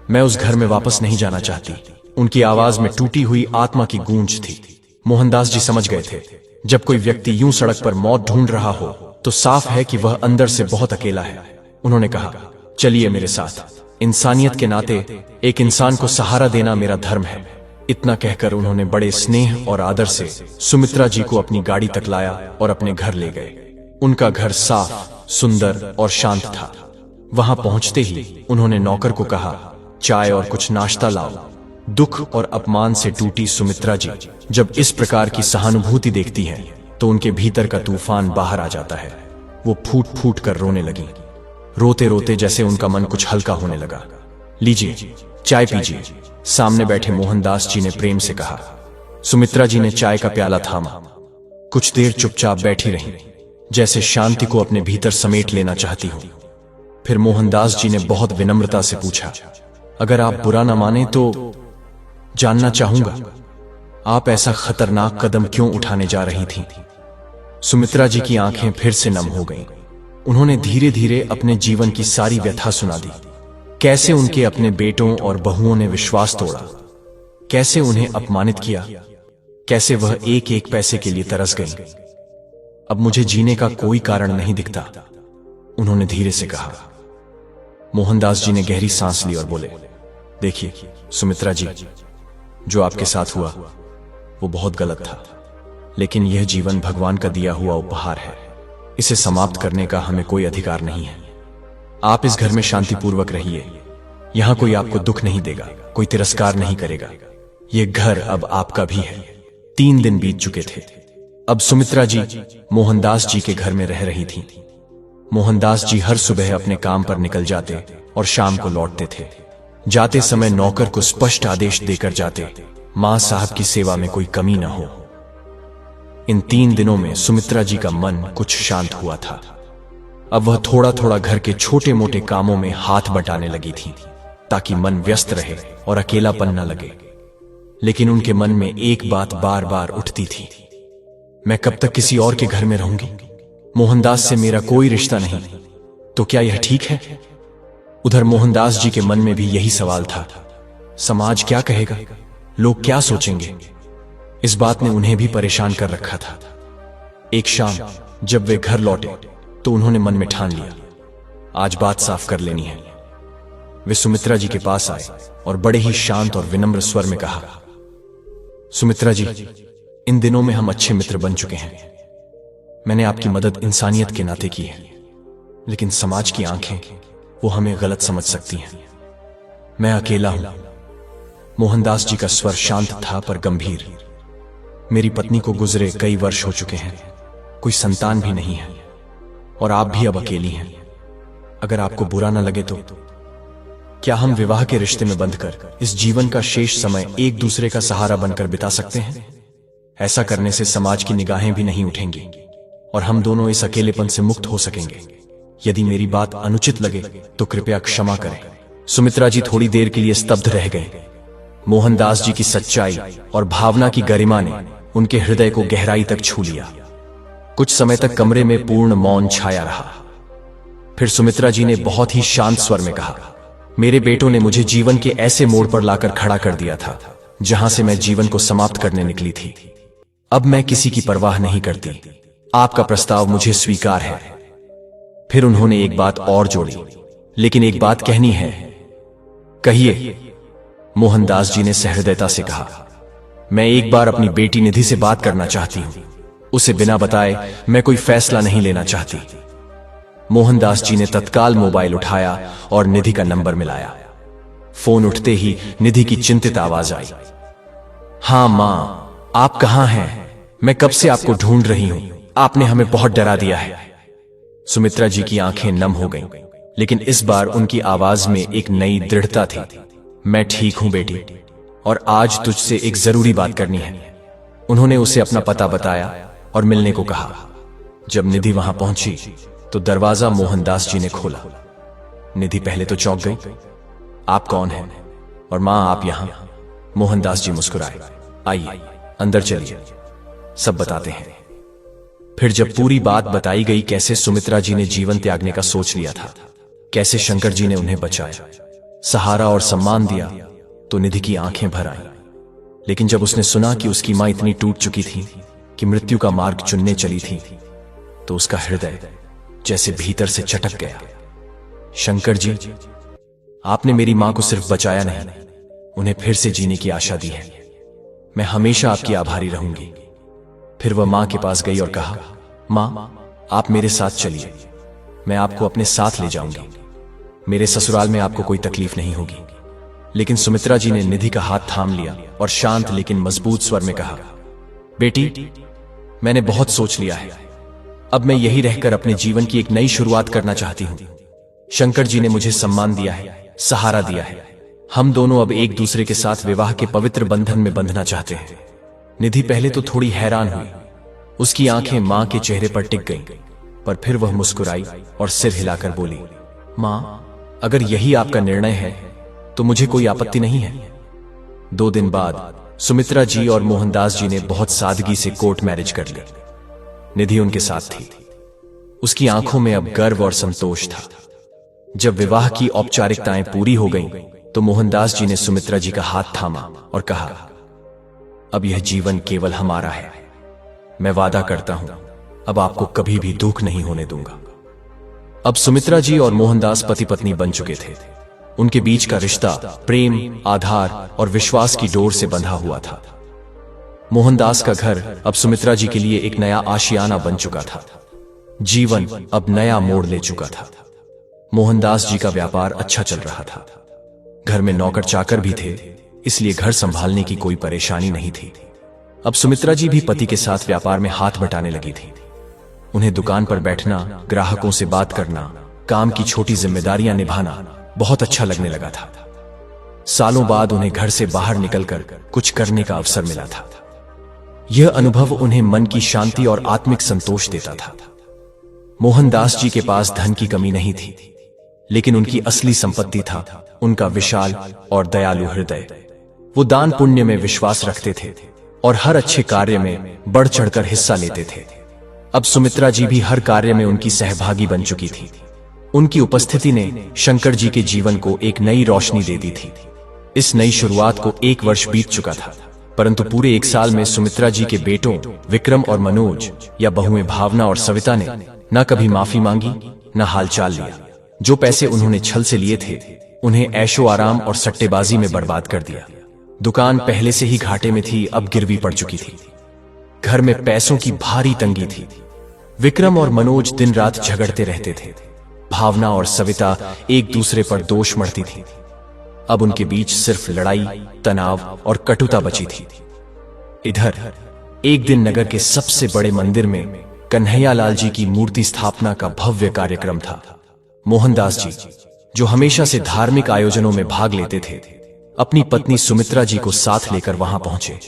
मैं उस घर में वापस नहीं जाना चाहती। उनकी आवाज में टूटी हुई आत्मा की गूंज थी। मोहनदास जी समझ गए थे, जब कोई व्यक्ति यूं सड़क पर मौत ढूंढ रहा हो तो साफ है कि वह अंदर से बहुत अकेला है। उन्होंने कहा, चलिए मेरे साथ। इंसानियत के नाते एक इंसान को सहारा देना मेरा धर्म है। इतना कहकर उन्होंने बड़े स्नेह और आदर से सुमित्रा जी को अपनी गाड़ी तक लाया और अपने घर ले गए। उनका घर साफ, सुंदर और शांत था। वहां पहुंचते ही उन्होंने नौकर को कहा, चाय और कुछ नाश्ता लाओ। दुख और अपमान से टूटी सुमित्रा जी जब इस प्रकार की सहानुभूति देखती हैं, तो उनके भीतर का तूफान बाहर आ जाता है। वो फूट फूट कर रोने लगी। रोते रोते जैसे उनका मन कुछ हल्का होने लगा। लीजिए चाय पीजिए, सामने बैठे मोहनदास जी ने प्रेम से कहा। सुमित्रा जी ने चाय का प्याला थामा। कुछ देर चुपचाप बैठी रहीं, जैसे शांति को अपने भीतर समेट लेना चाहती हूं। फिर मोहनदास जी ने बहुत विनम्रता से पूछा, अगर आप बुरा न माने तो जानना चाहूंगा, आप ऐसा खतरनाक कदम क्यों उठाने जा रही थीं? सुमित्रा जी की आंखें फिर से नम हो गईं। उन्होंने धीरे धीरे अपने जीवन की सारी व्यथा सुना दी। कैसे उनके अपने बेटों और बहुओं ने विश्वास तोड़ा, कैसे उन्हें अपमानित किया, कैसे वह एक एक पैसे के लिए तरस गईं। अब मुझे जीने का कोई कारण नहीं दिखता, उन्होंने धीरे से कहा। मोहनदास जी ने गहरी सांस ली और बोले, देखिए सुमित्रा जी, जो आपके साथ हुआ वो बहुत गलत था, लेकिन यह जीवन भगवान का दिया हुआ उपहार है। इसे समाप्त करने का हमें कोई अधिकार नहीं है। आप इस घर में शांतिपूर्वक रहिए। यहां कोई आपको दुख नहीं देगा, कोई तिरस्कार नहीं करेगा। यह घर अब आपका भी है। 3 दिन बीत चुके थे। अब सुमित्रा जी मोहनदास जी के घर में रह रही थीं। मोहनदास जी हर सुबह अपने काम पर निकल जाते और शाम को लौटते थे। जाते समय नौकर को स्पष्ट आदेश देकर जाते, मां साहब की सेवा में कोई कमी न हो। इन 3 दिनों में सुमित्रा जी का मन कुछ शांत हुआ था। अब वह थोड़ा थोड़ा घर के छोटे मोटे कामों में हाथ बटाने लगी थी ताकि मन व्यस्त रहे और अकेलापन न लगे। लेकिन उनके मन में एक बात बार बार उठती थी, मैं कब तक किसी और के घर में रहूंगी? मोहनदास से मेरा कोई रिश्ता नहीं, तो क्या यह ठीक है? उधर मोहनदास जी के मन में भी यही सवाल था, समाज क्या कहेगा, लोग क्या सोचेंगे? इस बात ने उन्हें भी परेशान कर रखा था। एक शाम जब वे घर लौटे तो उन्होंने मन में ठान लिया, आज बात साफ कर लेनी है। वे सुमित्रा जी के पास आए और बड़े ही शांत और विनम्र स्वर में कहा, सुमित्रा जी, इन दिनों में हम अच्छे मित्र बन चुके हैं। मैंने आपकी मदद इंसानियत के नाते की है, लेकिन समाज की आंखें वो हमें गलत समझ सकती हैं। मैं अकेला हूं। मोहनदास जी का स्वर शांत था पर गंभीर। मेरी पत्नी को गुजरे कई वर्ष हो चुके हैं, कोई संतान भी नहीं है और आप भी अब अकेली हैं। अगर आपको बुरा ना लगे तो क्या हम विवाह के रिश्ते में बंधकर इस जीवन का शेष समय एक दूसरे का सहारा बनकर बिता सकते हैं? ऐसा करने से समाज की निगाहें भी नहीं उठेंगी और हम दोनों इस अकेलेपन से मुक्त हो सकेंगे। यदि मेरी बात अनुचित लगे तो कृपया क्षमा करें। सुमित्रा जी थोड़ी देर के लिए स्तब्ध रह गए। मोहनदास जी की सच्चाई और भावना की गरिमा ने उनके हृदय को गहराई तक छू लिया। कुछ समय तक कमरे में पूर्ण मौन छाया रहा। फिर सुमित्रा जी ने बहुत ही शांत स्वर में कहा, मेरे बेटों ने मुझे जीवन के ऐसे मोड़ पर लाकर खड़ा कर दिया था जहां से मैं जीवन को समाप्त करने निकली थी। अब मैं किसी की परवाह नहीं करती। आपका प्रस्ताव मुझे स्वीकार है। फिर उन्होंने एक बात और जोड़ी, लेकिन एक बात कहनी है। कहिए। मोहनदास जी ने सहृदयता से कहा, मैं एक बार अपनी बेटी निधि से बात करना चाहती हूं। उसे बिना बताए मैं कोई फैसला नहीं लेना चाहती। मोहनदास जी ने तत्काल मोबाइल उठाया और निधि का नंबर मिलाया। फोन उठते ही निधि की चिंतित आवाज आई, हां मां, आप कहां हैं? मैं कब से आपको ढूंढ रही हूं। आपने हमें बहुत डरा दिया है। सुमित्रा जी की आंखें नम हो गईं, लेकिन इस बार उनकी आवाज में एक नई दृढ़ता थी। मैं ठीक हूं बेटी, और आज तुझसे एक जरूरी बात करनी है। उन्होंने उसे अपना पता बताया और मिलने को कहा। जब निधि वहां पहुंची तो दरवाजा मोहनदास जी ने खोला। निधि पहले तो चौंक गई, आप कौन हैं? और मां, आप यहां? मोहनदास जी मुस्कुराए, आइए अंदर चलिए, सब बताते हैं। फिर जब पूरी बात बताई गई, कैसे सुमित्रा जी ने जीवन त्यागने का सोच लिया था, कैसे शंकर जी ने उन्हें बचाया, सहारा और सम्मान दिया, तो निधि की आंखें भर आईं। लेकिन जब उसने सुना कि उसकी मां इतनी टूट चुकी थी कि मृत्यु का मार्ग चुनने चली थी, तो उसका हृदय जैसे भीतर से चटक गया। शंकर जी, आपने मेरी मां को सिर्फ बचाया नहीं, उन्हें फिर से जीने की आशा दी है। मैं हमेशा आपकी आभारी रहूंगी। फिर वह मां के पास गई और कहा, मां, आप मेरे साथ चलिए, मैं आपको अपने साथ ले जाऊंगी। मेरे ससुराल में आपको कोई तकलीफ नहीं होगी। लेकिन सुमित्रा जी ने निधि का हाथ थाम लिया और शांत लेकिन मजबूत स्वर में कहा, बेटी, मैंने बहुत सोच लिया है। अब मैं यही रहकर अपने जीवन की एक नई शुरुआत करना चाहती हूं। शंकर जी ने मुझे सम्मान दिया है, सहारा दिया है। हम दोनों अब एक दूसरे के साथ विवाह के पवित्र बंधन में बंधना चाहते हैं। निधि पहले तो थोड़ी हैरान हुई। उसकी आंखें मां के चेहरे पर टिक गईं, पर फिर वह मुस्कुराई और सिर हिलाकर बोली, मां, अगर यही आपका निर्णय है तो मुझे कोई आपत्ति नहीं है। 2 दिन बाद सुमित्रा जी और मोहनदास जी ने बहुत सादगी से कोर्ट मैरिज कर ली। निधि उनके साथ थी। उसकी आंखों में अब गर्व और संतोष था। जब विवाह की औपचारिकताएं पूरी हो गईं, तो मोहनदास जी ने सुमित्रा जी का हाथ थामा और कहा, अब यह जीवन केवल हमारा है। मैं वादा करता हूं, अब आपको कभी भी दुख नहीं होने दूंगा। अब सुमित्रा जी और मोहनदास पति पत्नी बन चुके थे। उनके बीच का रिश्ता प्रेम, आधार और विश्वास की डोर से बंधा हुआ था। मोहनदास का घर अब सुमित्रा जी के लिए एक नया आशियाना बन चुका था। जीवन अब नया मोड़ ले चुका था। मोहनदास जी का व्यापार अच्छा चल रहा था। घर में नौकर चाकर भी थे, इसलिए घर संभालने की कोई परेशानी नहीं थी। अब सुमित्रा जी भी पति के साथ व्यापार में हाथ बटाने लगी थी। उन्हें दुकान पर बैठना, ग्राहकों से बात करना, काम की छोटी जिम्मेदारियां निभाना बहुत अच्छा लगने लगा था। सालों बाद उन्हें घर से बाहर निकलकर कुछ करने का अवसर मिला था। यह अनुभव उन्हें मन की शांति और आत्मिक संतोष देता था। मोहनदास जी के पास धन की कमी नहीं थी, लेकिन उनकी असली संपत्ति था उनका विशाल और दयालु हृदय। वो दान पुण्य में विश्वास रखते थे और हर अच्छे कार्य में बढ़ चढ़कर हिस्सा लेते थे। अब सुमित्रा जी भी हर कार्य में उनकी सहभागी बन चुकी थी। उनकी उपस्थिति ने शंकर जी के जीवन को एक नई रोशनी दे दी थी। इस नई शुरुआत को 1 वर्ष बीत चुका था, परंतु पूरे 1 साल में सुमित्रा जी के बेटों विक्रम और मनोज या बहुएं भावना और सविता ने न कभी माफी मांगी, न हालचाल लिया। जो पैसे उन्होंने छल से लिए थे, उन्हें ऐशो आराम और सट्टेबाजी में बर्बाद कर दिया। दुकान पहले से ही घाटे में थी, अब गिरवी पड़ चुकी थी। घर में पैसों की भारी तंगी थी। विक्रम और मनोज दिन रात झगड़ते रहते थे। भावना और सविता एक दूसरे पर दोष मढ़ती थी। अब उनके बीच सिर्फ लड़ाई, तनाव और कटुता बची थी। इधर एक दिन नगर के सबसे बड़े मंदिर में कन्हैयालाल जी की मूर्ति स्थापना का भव्य कार्यक्रम था। मोहनदास जी, जो हमेशा से धार्मिक आयोजनों में भाग लेते थे, अपनी पत्नी सुमित्रा जी को साथ लेकर वहां पहुंचे।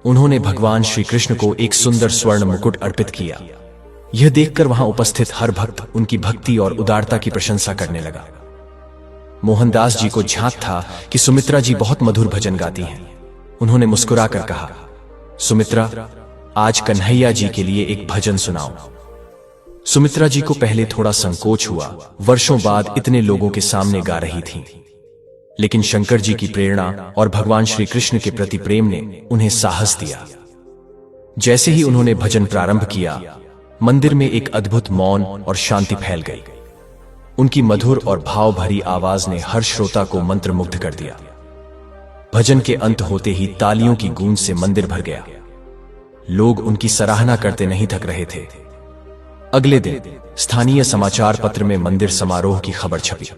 उन्होंने भगवान श्री कृष्ण को एक सुंदर स्वर्ण मुकुट अर्पित किया। यह देखकर वहां उपस्थित हर भक्त उनकी भक्ति और उदारता की प्रशंसा करने लगा। मोहनदास जी को झांक था कि सुमित्रा जी बहुत मधुर भजन गाती हैं। उन्होंने मुस्कुराकर कहा, सुमित्रा, आज कन्हैया जी के लिए एक भजन सुनाओ। सुमित्रा जी को पहले थोड़ा संकोच हुआ, वर्षों बाद इतने लोगों के सामने गा रही थीं। लेकिन शंकर जी की प्रेरणा और भगवान श्री कृष्ण के प्रति प्रेम ने उन्हें साहस दिया। जैसे ही उन्होंने भजन प्रारंभ किया, मंदिर में एक अद्भुत मौन और शांति फैल गई। उनकी मधुर और भाव भरी आवाज ने हर श्रोता को मंत्रमुग्ध कर दिया। भजन के अंत होते ही तालियों की गूंज से मंदिर भर गया। लोग उनकी सराहना करते नहीं थक रहे थे। अगले दिन स्थानीय समाचार पत्र में मंदिर समारोह की खबर छपी।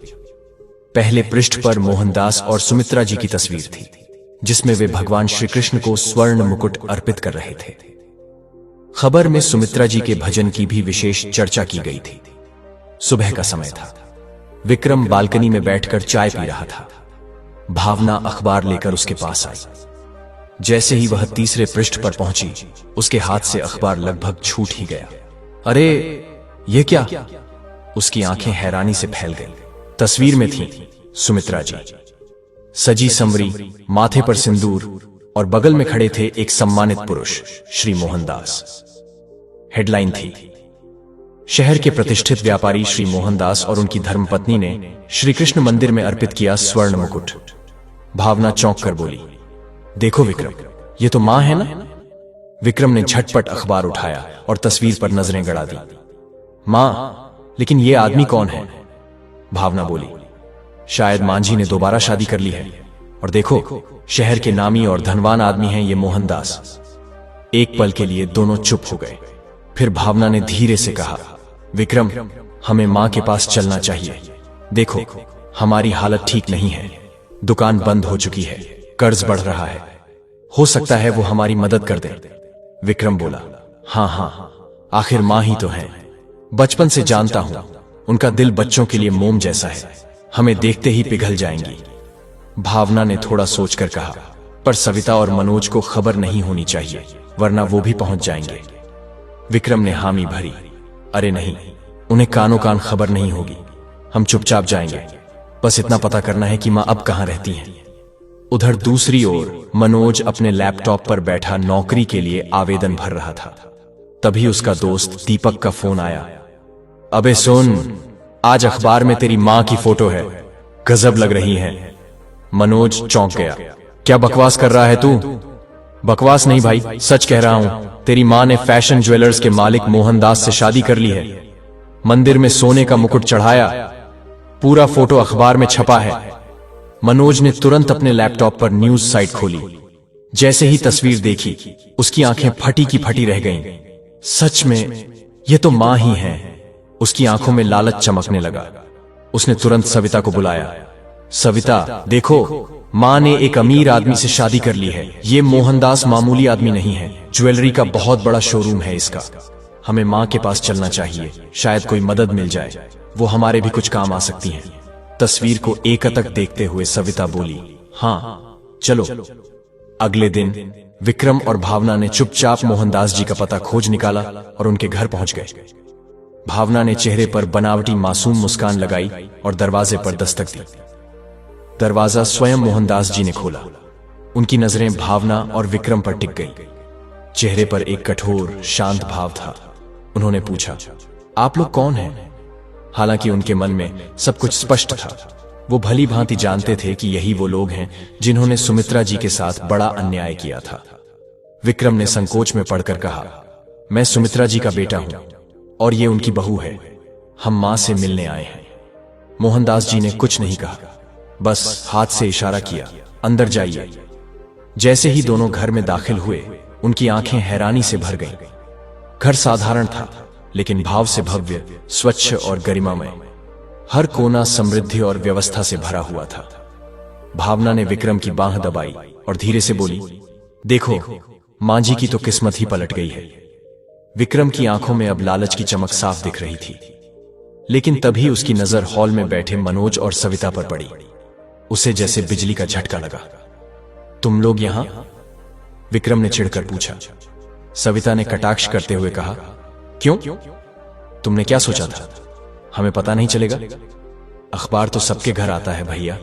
पहले पृष्ठ पर मोहनदास और सुमित्रा जी की तस्वीर थी, जिसमें वे भगवान श्री कृष्ण को स्वर्ण मुकुट अर्पित कर रहे थे। खबर में सुमित्रा जी के भजन की भी विशेष चर्चा की गई थी। सुबह का समय था। विक्रम बालकनी में बैठकर चाय पी रहा था। भावना अखबार लेकर उसके पास आई। जैसे ही वह तीसरे पृष्ठ पर पहुंची, उसके हाथ से अखबार लगभग छूट ही गया। अरे, ये क्या? उसकी आंखें हैरानी से फैल गईं। तस्वीर में थी सुमित्रा जी, सजी संवरी, माथे पर सिंदूर, और बगल में खड़े थे एक सम्मानित पुरुष, श्री मोहनदास। हेडलाइन थी, शहर के प्रतिष्ठित व्यापारी श्री मोहनदास और उनकी धर्मपत्नी ने श्री कृष्ण मंदिर में अर्पित किया स्वर्ण मुकुट। भावना चौंक कर बोली, देखो विक्रम, ये तो मां है ना? विक्रम ने झटपट अखबार उठाया और तस्वीर पर नजरें गड़ा दी। मां, लेकिन ये आदमी कौन है? भावना बोली, शायद मांझी ने दोबारा शादी कर ली है। और देखो, शहर के नामी और धनवान आदमी हैं ये मोहनदास। एक पल के लिए दोनों चुप हो गए। फिर भावना ने धीरे से कहा, विक्रम, हमें मां के पास चलना चाहिए। देखो, हमारी हालत ठीक नहीं है। दुकान बंद हो चुकी है, कर्ज बढ़ रहा है। हो सकता है वो हमारी मदद कर दे। विक्रम बोला, हाँ हाँ, आखिर मां ही तो है। बचपन से जानता हूं, उनका दिल बच्चों के लिए मोम जैसा है, हमें देखते ही पिघल जाएंगी। भावना ने थोड़ा सोचकर कहा, पर सविता और मनोज को खबर नहीं होनी चाहिए, वरना वो भी पहुंच जाएंगे। विक्रम ने हामी भरी, अरे नहीं, उन्हें कानो कान खबर नहीं होगी। हम चुपचाप जाएंगे, बस इतना पता करना है कि मां अब कहां रहती हैं। उधर दूसरी ओर मनोज अपने लैपटॉप पर बैठा नौकरी के लिए आवेदन भर रहा था। तभी उसका दोस्त दीपक का फोन आया। अबे सुन, आज अखबार में तेरी मां की फोटो है, गजब लग रही है। मनोज चौंक गया, क्या बकवास कर रहा है तू? बकवास नहीं भाई, सच कह रहा हूं। तेरी मां ने फैशन ज्वेलर्स के मालिक मोहनदास से शादी कर ली है। मंदिर में सोने का मुकुट चढ़ाया, पूरा फोटो अखबार में छपा है। मनोज ने तुरंत अपने लैपटॉप पर न्यूज साइट खोली। जैसे ही तस्वीर देखी, उसकी आंखें फटी की फटी रह गईं। सच में ये तो मां ही है। उसकी आंखों में लालच चमकने लगा। उसने तुरंत सविता को बुलाया। सविता, देखो, मां ने एक अमीर आदमी से शादी कर ली है। ये मोहनदास मामूली आदमी नहीं है, ज्वेलरी का बहुत बड़ा शोरूम है इसका। हमें मां के पास चलना चाहिए, शायद कोई मदद मिल जाए, वो हमारे भी कुछ काम आ सकती हैं। तस्वीर को एकटक देखते हुए सविता बोली, हाँ चलो। अगले दिन विक्रम और भावना ने चुपचाप मोहनदास जी का पता खोज निकाला और उनके घर पहुंच गए। भावना ने चेहरे पर बनावटी मासूम मुस्कान लगाई और दरवाजे पर दस्तक दी। दरवाजा स्वयं मोहनदास जी ने खोला। उनकी नजरें भावना और विक्रम पर टिक गई। चेहरे पर एक कठोर शांत भाव था। उन्होंने पूछा, आप लोग कौन हैं? हालांकि उनके मन में सब कुछ स्पष्ट था। वो भली भांति जानते थे कि यही वो लोग हैं जिन्होंने सुमित्रा जी के साथ बड़ा अन्याय किया था। विक्रम ने संकोच में पड़कर कहा, मैं सुमित्रा जी का बेटा हूं और ये उनकी बहू है। हम मां से मिलने आए हैं। मोहनदास जी ने कुछ नहीं कहा, बस हाथ से इशारा किया, अंदर जाइए। जैसे ही दोनों घर में दाखिल हुए, उनकी आंखें हैरानी से भर गईं। घर साधारण था, लेकिन भाव से भव्य, स्वच्छ और गरिमामय। हर कोना समृद्धि और व्यवस्था से भरा हुआ था। भावना ने विक्रम की बांह दबाई और धीरे से बोली, देखो, मां जी की तो किस्मत ही पलट गई है। विक्रम की आंखों में अब लालच की चमक साफ दिख रही थी। लेकिन तभी उसकी नजर हॉल में बैठे मनोज और सविता पर पड़ी। उसे जैसे बिजली का झटका लगा। तुम लोग यहां? विक्रम ने चिढ़कर पूछा। सविता ने कटाक्ष करते हुए कहा, क्यों? तुमने क्या सोचा था? हमें पता नहीं चलेगा? अखबार तो सबके घर आता है भैया।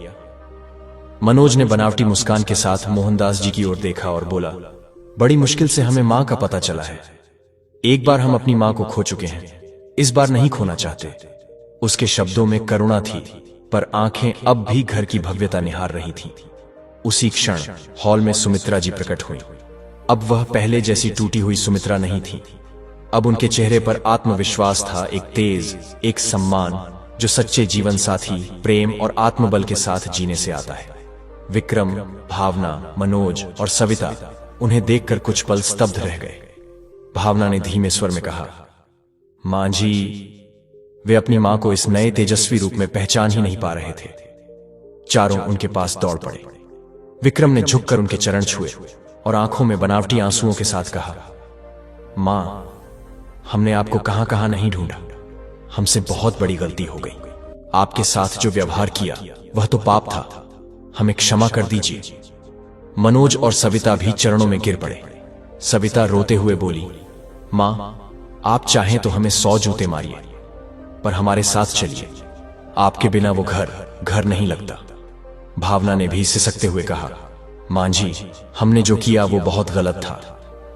मनोज ने बनावटी मुस्कान के साथ मोहनदास जी की ओर देखा और बोला, बड़ी मुश्किल से हमें मां का पता चला है। एक बार हम अपनी मां को खो चुके हैं, इस बार नहीं खोना चाहते। उसके शब्दों में करुणा थी, पर आंखें अब भी घर की भव्यता निहार रही थीं। उसी क्षण हॉल में सुमित्रा जी प्रकट हुई। अब वह पहले जैसी टूटी हुई सुमित्रा नहीं थी। अब उनके चेहरे पर आत्मविश्वास था, एक तेज, एक सम्मान जो सच्चे जीवन साथी, प्रेम और आत्मबल के साथ जीने से आता है। विक्रम, भावना, मनोज और सविता उन्हें देखकर कुछ पल स्तब्ध रह गए। भावना ने धीमे स्वर में कहा, मां जी। वे अपनी मां को इस नए तेजस्वी रूप में पहचान ही नहीं पा रहे थे। चारों उनके पास दौड़ पड़े। विक्रम ने झुककर उनके चरण छुए और आंखों में बनावटी आंसुओं के साथ कहा, मां, हमने आपको कहां कहां नहीं ढूंढा। हमसे बहुत बड़ी गलती हो गई। आपके साथ जो व्यवहार किया वह तो पाप था। हमें क्षमा कर दीजिए। मनोज और सविता भी चरणों में गिर पड़े। सविता रोते हुए बोली, मां, आप चाहें तो हमें 100 जूते मारिए, पर हमारे साथ चलिए। आपके बिना वो घर नहीं लगता। भावना ने भी सिसकते हुए कहा, मां जी, हमने जो किया वो बहुत गलत था,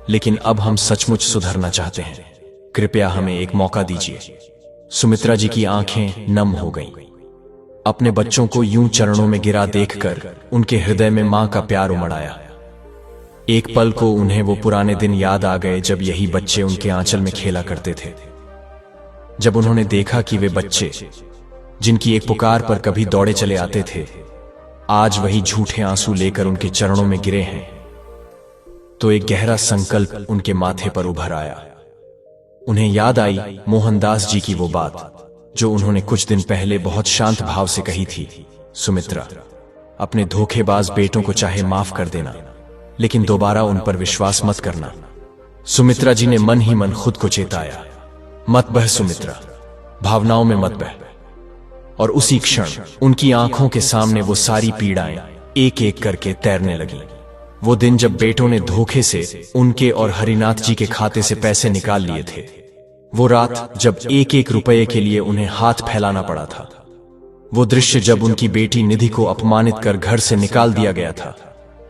लेकिन अब हम सचमुच सुधरना चाहते हैं। कृपया हमें एक मौका दीजिए। सुमित्रा जी की आंखें नम हो गईं। अपने बच्चों को यूं चरणों में गिरा देखकर उनके हृदय में मां का प्यार उमड़ आया। एक पल को उन्हें वो पुराने दिन याद आ गए जब यही बच्चे उनके आंचल में खेला करते थे। जब उन्होंने देखा कि वे बच्चे, जिनकी एक पुकार पर कभी दौड़े चले आते थे, आज वही झूठे आंसू लेकर उनके चरणों में गिरे हैं, तो एक गहरा संकल्प उनके माथे पर उभर आया। उन्हें याद आई मोहनदास जी की वो बात जो उन्होंने कुछ दिन पहले बहुत शांत भाव से कही थी, सुमित्रा, अपने धोखेबाज बेटों को चाहे माफ कर देना, लेकिन दोबारा उन पर विश्वास मत करना। सुमित्रा जी ने मन ही मन खुद को चेताया, मत बह सुमित्रा, भावनाओं में मत बह। और उसी क्षण उनकी आंखों के सामने वो सारी पीड़ाएं एक एक करके तैरने लगी। वो दिन जब बेटों ने धोखे से उनके और हरिनाथ जी के खाते से पैसे निकाल लिए थे, वो रात जब एक एक रुपये के लिए उन्हें हाथ फैलाना पड़ा था, वो दृश्य जब उनकी बेटी निधि को अपमानित कर घर से निकाल दिया गया था,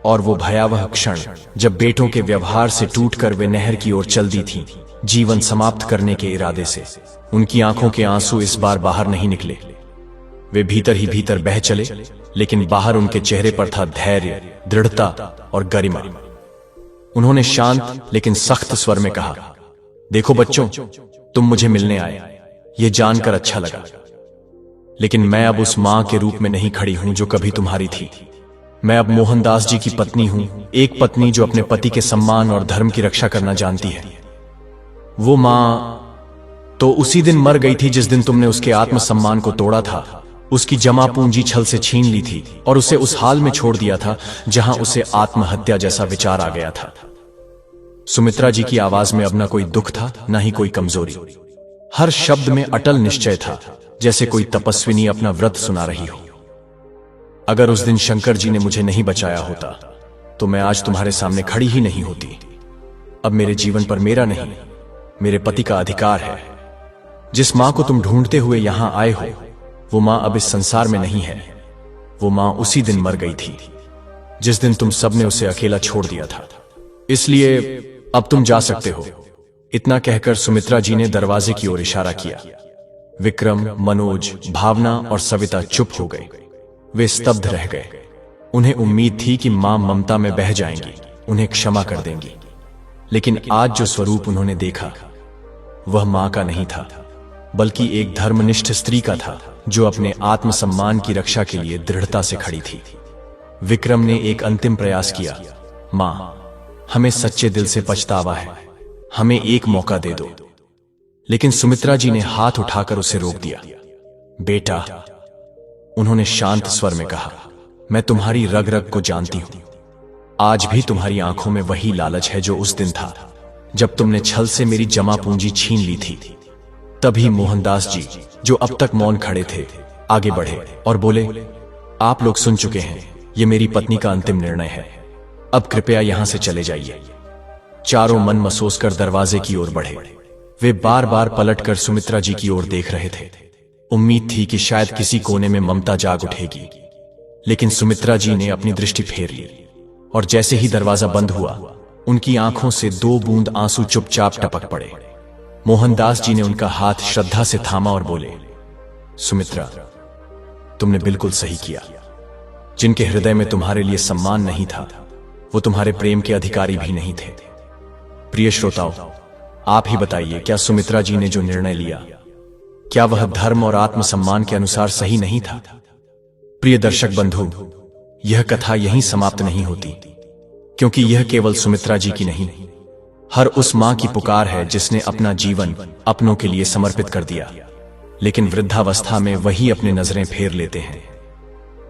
और वो भयावह क्षण जब बेटों के व्यवहार से टूटकर वे नहर की ओर चल दी थीं, जीवन समाप्त करने के इरादे से। उनकी आंखों के आंसू इस बार बाहर नहीं निकले। वे भीतर ही भीतर बह चले, लेकिन बाहर उनके चेहरे पर था धैर्य, दृढ़ता और गरिमा। उन्होंने शांत लेकिन सख्त स्वर में कहा, देखो बच्चों, तुम मुझे मिलने आए, ये जानकर अच्छा लगा, लेकिन मैं अब उस मां के रूप में नहीं खड़ी हूं जो कभी तुम्हारी थी। मैं अब मोहनदास जी की पत्नी हूं, एक पत्नी जो अपने पति के सम्मान और धर्म की रक्षा करना जानती है। वो मां तो उसी दिन मर गई थी जिस दिन तुमने उसके आत्मसम्मान को तोड़ा था, उसकी जमा पूंजी छल से छीन ली थी और उसे उस हाल में छोड़ दिया था जहां उसे आत्महत्या जैसा विचार आ गया था। सुमित्रा जी की आवाज में अब न कोई दुख था, न ही कोई कमजोरी। हर शब्द में अटल निश्चय था, जैसे कोई तपस्विनी अपना व्रत सुना रही हो। अगर उस दिन शंकर जी ने मुझे नहीं बचाया होता तो मैं आज तुम्हारे सामने खड़ी ही नहीं होती। अब मेरे जीवन पर मेरा नहीं, मेरे पति का अधिकार है। जिस मां को तुम ढूंढते हुए यहां आए हो, वो मां अब इस संसार में नहीं है। वो मां उसी दिन मर गई थी जिस दिन तुम सबने उसे अकेला छोड़ दिया था। इसलिए अब तुम जा सकते हो। इतना कहकर सुमित्रा जी ने दरवाजे की ओर इशारा किया। विक्रम, मनोज, भावना और सविता चुप हो गए। वे स्तब्ध रह गए। उन्हें उम्मीद थी कि मां ममता में बह जाएंगी, उन्हें क्षमा कर देंगी। लेकिन आज जो स्वरूप उन्होंने देखा वह मां का नहीं था, बल्कि एक धर्मनिष्ठ स्त्री का था जो अपने आत्मसम्मान की रक्षा के लिए दृढ़ता से खड़ी थी। विक्रम ने एक अंतिम प्रयास किया। मां, हमें सच्चे दिल से पछतावा है, हमें एक मौका दे दो। लेकिन सुमित्रा जी ने हाथ उठाकर उसे रोक दिया। बेटा, उन्होंने शांत स्वर में कहा, मैं तुम्हारी रग रग को जानती हूं। आज भी तुम्हारी आंखों में वही लालच है जो उस दिन था जब तुमने छल से मेरी जमा पूंजी छीन ली थी। तभी मोहनदास जी, जो अब तक मौन खड़े थे, आगे बढ़े और बोले, आप लोग सुन चुके हैं, ये मेरी पत्नी का अंतिम निर्णय है। अब कृपया यहां से चले जाइए। चारों मन मसोस कर दरवाजे की ओर बढ़े। वे बार बार पलटकर सुमित्रा जी की ओर देख रहे थे। उम्मीद थी कि शायद किसी कोने में ममता जाग उठेगी, लेकिन सुमित्रा जी ने अपनी दृष्टि फेर ली और जैसे ही दरवाजा बंद हुआ, उनकी आंखों से 2 बूंद आंसू चुपचाप टपक पड़े। मोहनदास जी ने उनका हाथ श्रद्धा से थामा और बोले, सुमित्रा, तुमने बिल्कुल सही किया। जिनके हृदय में तुम्हारे लिए सम्मान नहीं था, वो तुम्हारे प्रेम के अधिकारी भी नहीं थे। प्रिय श्रोताओं, आप ही बताइए, क्या सुमित्रा जी ने जो निर्णय लिया, क्या वह धर्म और आत्मसम्मान के अनुसार सही नहीं था? प्रिय दर्शक बंधु, यह कथा यहीं समाप्त नहीं होती, क्योंकि यह केवल सुमित्रा जी की नहीं, हर उस मां की पुकार है जिसने अपना जीवन अपनों के लिए समर्पित कर दिया, लेकिन वृद्धावस्था में वही अपने नजरें फेर लेते हैं।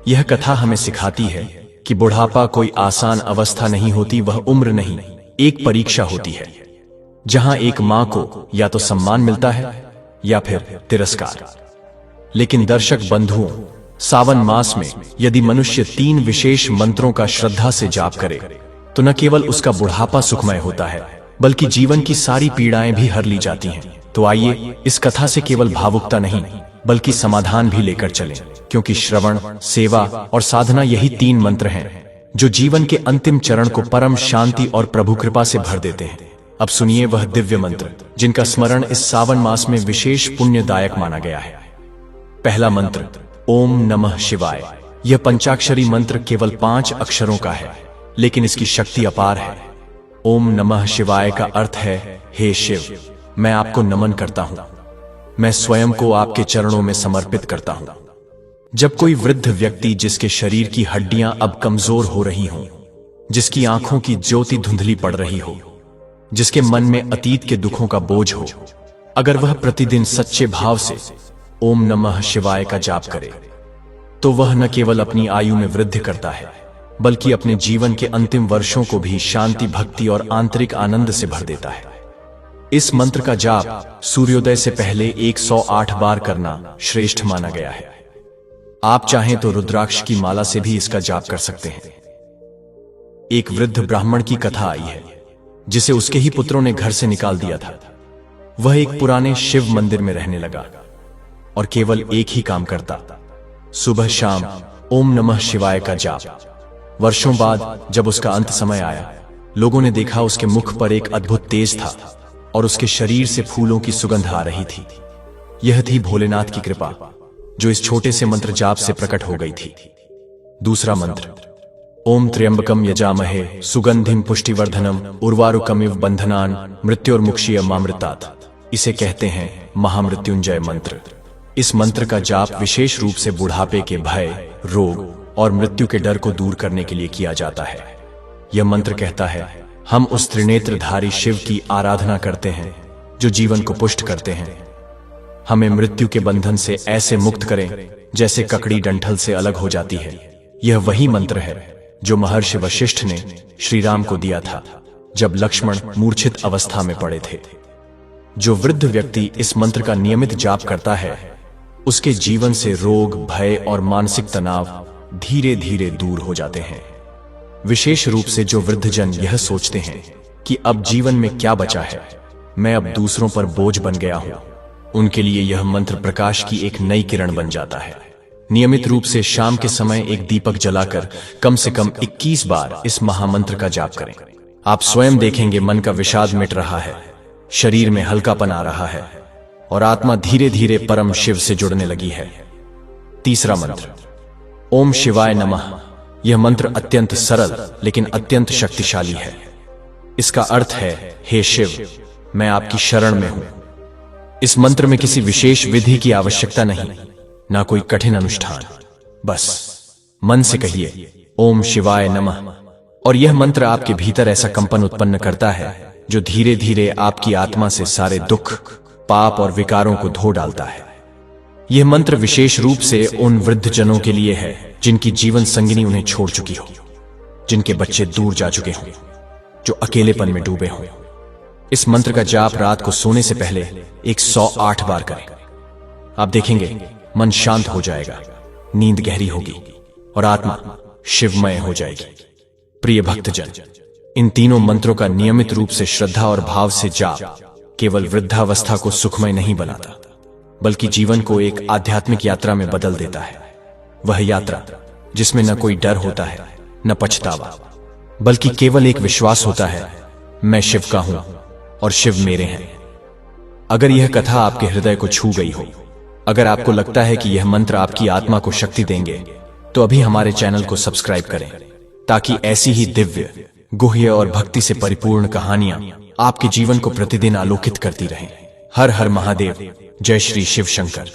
यह कथा हमें सिखाती है कि बुढ़ापा कोई आसान अवस्था नहीं होती, वह उम्र नहीं, एक परीक्षा होती है, जहां एक मां को या तो सम्मान मिलता है या फिर तिरस्कार। लेकिन दर्शक बंधुओं, सावन मास में यदि मनुष्य 3 विशेष मंत्रों का श्रद्धा से जाप करे, तो न केवल उसका बुढ़ापा सुखमय होता है, बल्कि जीवन की सारी पीड़ाएं भी हर ली जाती हैं। तो आइए इस कथा से केवल भावुकता नहीं, बल्कि समाधान भी लेकर चलें, क्योंकि श्रवण, सेवा और साधना यही 3 मंत्र हैं जो जीवन के अंतिम चरण को परम शांति और प्रभु कृपा से भर देते हैं। अब सुनिए वह दिव्य मंत्र जिनका स्मरण इस सावन मास में विशेष पुण्यदायक माना गया है। पहला मंत्र, ओम नमः शिवाय। यह पंचाक्षरी मंत्र केवल 5 अक्षरों का है, लेकिन इसकी शक्ति अपार है। ओम नमः शिवाय का अर्थ है, हे शिव, मैं आपको नमन करता हूं, मैं स्वयं को आपके चरणों में समर्पित करता हूं। जब कोई वृद्ध व्यक्ति जिसके शरीर की हड्डियां अब कमजोर हो रही हों, जिसकी आंखों की ज्योति धुंधली पड़ रही हो, जिसके मन में अतीत के दुखों का बोझ हो, अगर वह प्रतिदिन सच्चे भाव से ओम नमः शिवाय का जाप करे, तो वह न केवल अपनी आयु में वृद्धि करता है, बल्कि अपने जीवन के अंतिम वर्षों को भी शांति, भक्ति और आंतरिक आनंद से भर देता है। इस मंत्र का जाप सूर्योदय से पहले 108 बार करना श्रेष्ठ माना गया है। आप चाहें तो रुद्राक्ष की माला से भी इसका जाप कर सकते हैं। एक वृद्ध ब्राह्मण की कथा आई है जिसे उसके ही पुत्रों ने घर से निकाल दिया था। वह एक पुराने शिव मंदिर में रहने लगा और केवल एक ही काम करता, सुबह शाम ओम नमः शिवाय का जाप। वर्षों बाद जब उसका अंत समय आया, लोगों ने देखा उसके मुख पर एक अद्भुत तेज था और उसके शरीर से फूलों की सुगंध आ रही थी। यह थी भोलेनाथ की कृपा जो इस छोटे से मंत्र जाप से प्रकट हो गई थी। दूसरा मंत्र, ओम त्र्यंबकम यजामहे सुगंधिम पुष्टिवर्धनम उर्वारुकमिव बंधनान मृत्योर्मुक्षीयमामृतात्। इसे कहते हैं महामृत्युंजय मंत्र। इस मंत्र का जाप विशेष रूप से बुढ़ापे के भय, रोग और मृत्यु के डर को दूर करने के लिए किया जाता है। यह मंत्र कहता है, हम उस त्रिनेत्रधारी शिव की आराधना करते हैं जो जीवन को पुष्ट करते हैं। हमें मृत्यु के बंधन से ऐसे मुक्त करें जैसे ककड़ी डंठल से अलग हो जाती है। यह वही मंत्र है जो महर्षि वशिष्ठ ने श्री राम को दिया था जब लक्ष्मण मूर्छित अवस्था में पड़े थे। जो वृद्ध व्यक्ति इस मंत्र का नियमित जाप करता है, उसके जीवन से रोग, भय और मानसिक तनाव धीरे धीरे दूर हो जाते हैं। विशेष रूप से जो वृद्धजन यह सोचते हैं कि अब जीवन में क्या बचा है, मैं अब दूसरों पर बोझ बन गया हूं, उनके लिए यह मंत्र प्रकाश की एक नई किरण बन जाता है। नियमित रूप से शाम के समय एक दीपक जलाकर कम से कम 21 बार इस महामंत्र का जाप करें। आप स्वयं देखेंगे मन का विषाद मिट रहा है, शरीर में हल्कापन आ रहा है और आत्मा धीरे धीरे परम शिव से जुड़ने लगी है। तीसरा मंत्र, ओम शिवाय नमः। यह मंत्र अत्यंत सरल लेकिन अत्यंत शक्तिशाली है। इसका अर्थ है, हे शिव, मैं आपकी शरण में हूं। इस मंत्र में किसी विशेष विधि की आवश्यकता नहीं, ना कोई कठिन अनुष्ठान, बस मन से कहिए ओम शिवाय नमः और यह मंत्र आपके भीतर ऐसा कंपन उत्पन्न करता है जो धीरे धीरे आपकी आत्मा से सारे दुख, पाप और विकारों को धो डालता है। यह मंत्र विशेष रूप से उन वृद्धजनों के लिए है जिनकी जीवन संगिनी उन्हें छोड़ चुकी हो, जिनके बच्चे दूर जा चुके हों, जो अकेलेपन में डूबे हों। इस मंत्र का जाप रात को सोने से पहले 108 बार करें। आप देखेंगे मन शांत हो जाएगा, नींद गहरी होगी और आत्मा शिवमय हो जाएगी। प्रिय भक्तजन, इन तीनों मंत्रों का नियमित रूप से श्रद्धा और भाव से जाप केवल वृद्धावस्था को सुखमय नहीं बनाता, बल्कि जीवन को एक आध्यात्मिक यात्रा में बदल देता है। वह यात्रा जिसमें न कोई डर होता है, न पछतावा, बल्कि केवल एक विश्वास होता है, मैं शिव का हूं और शिव मेरे हैं। अगर यह कथा आपके हृदय को छू गई हो, अगर आपको लगता है कि यह मंत्र आपकी आत्मा को शक्ति देंगे, तो अभी हमारे चैनल को सब्सक्राइब करें ताकि ऐसी ही दिव्य, गुह्य और भक्ति से परिपूर्ण कहानियां आपके जीवन को प्रतिदिन आलोकित करती रहें। हर हर महादेव। जय श्री शिव शंकर।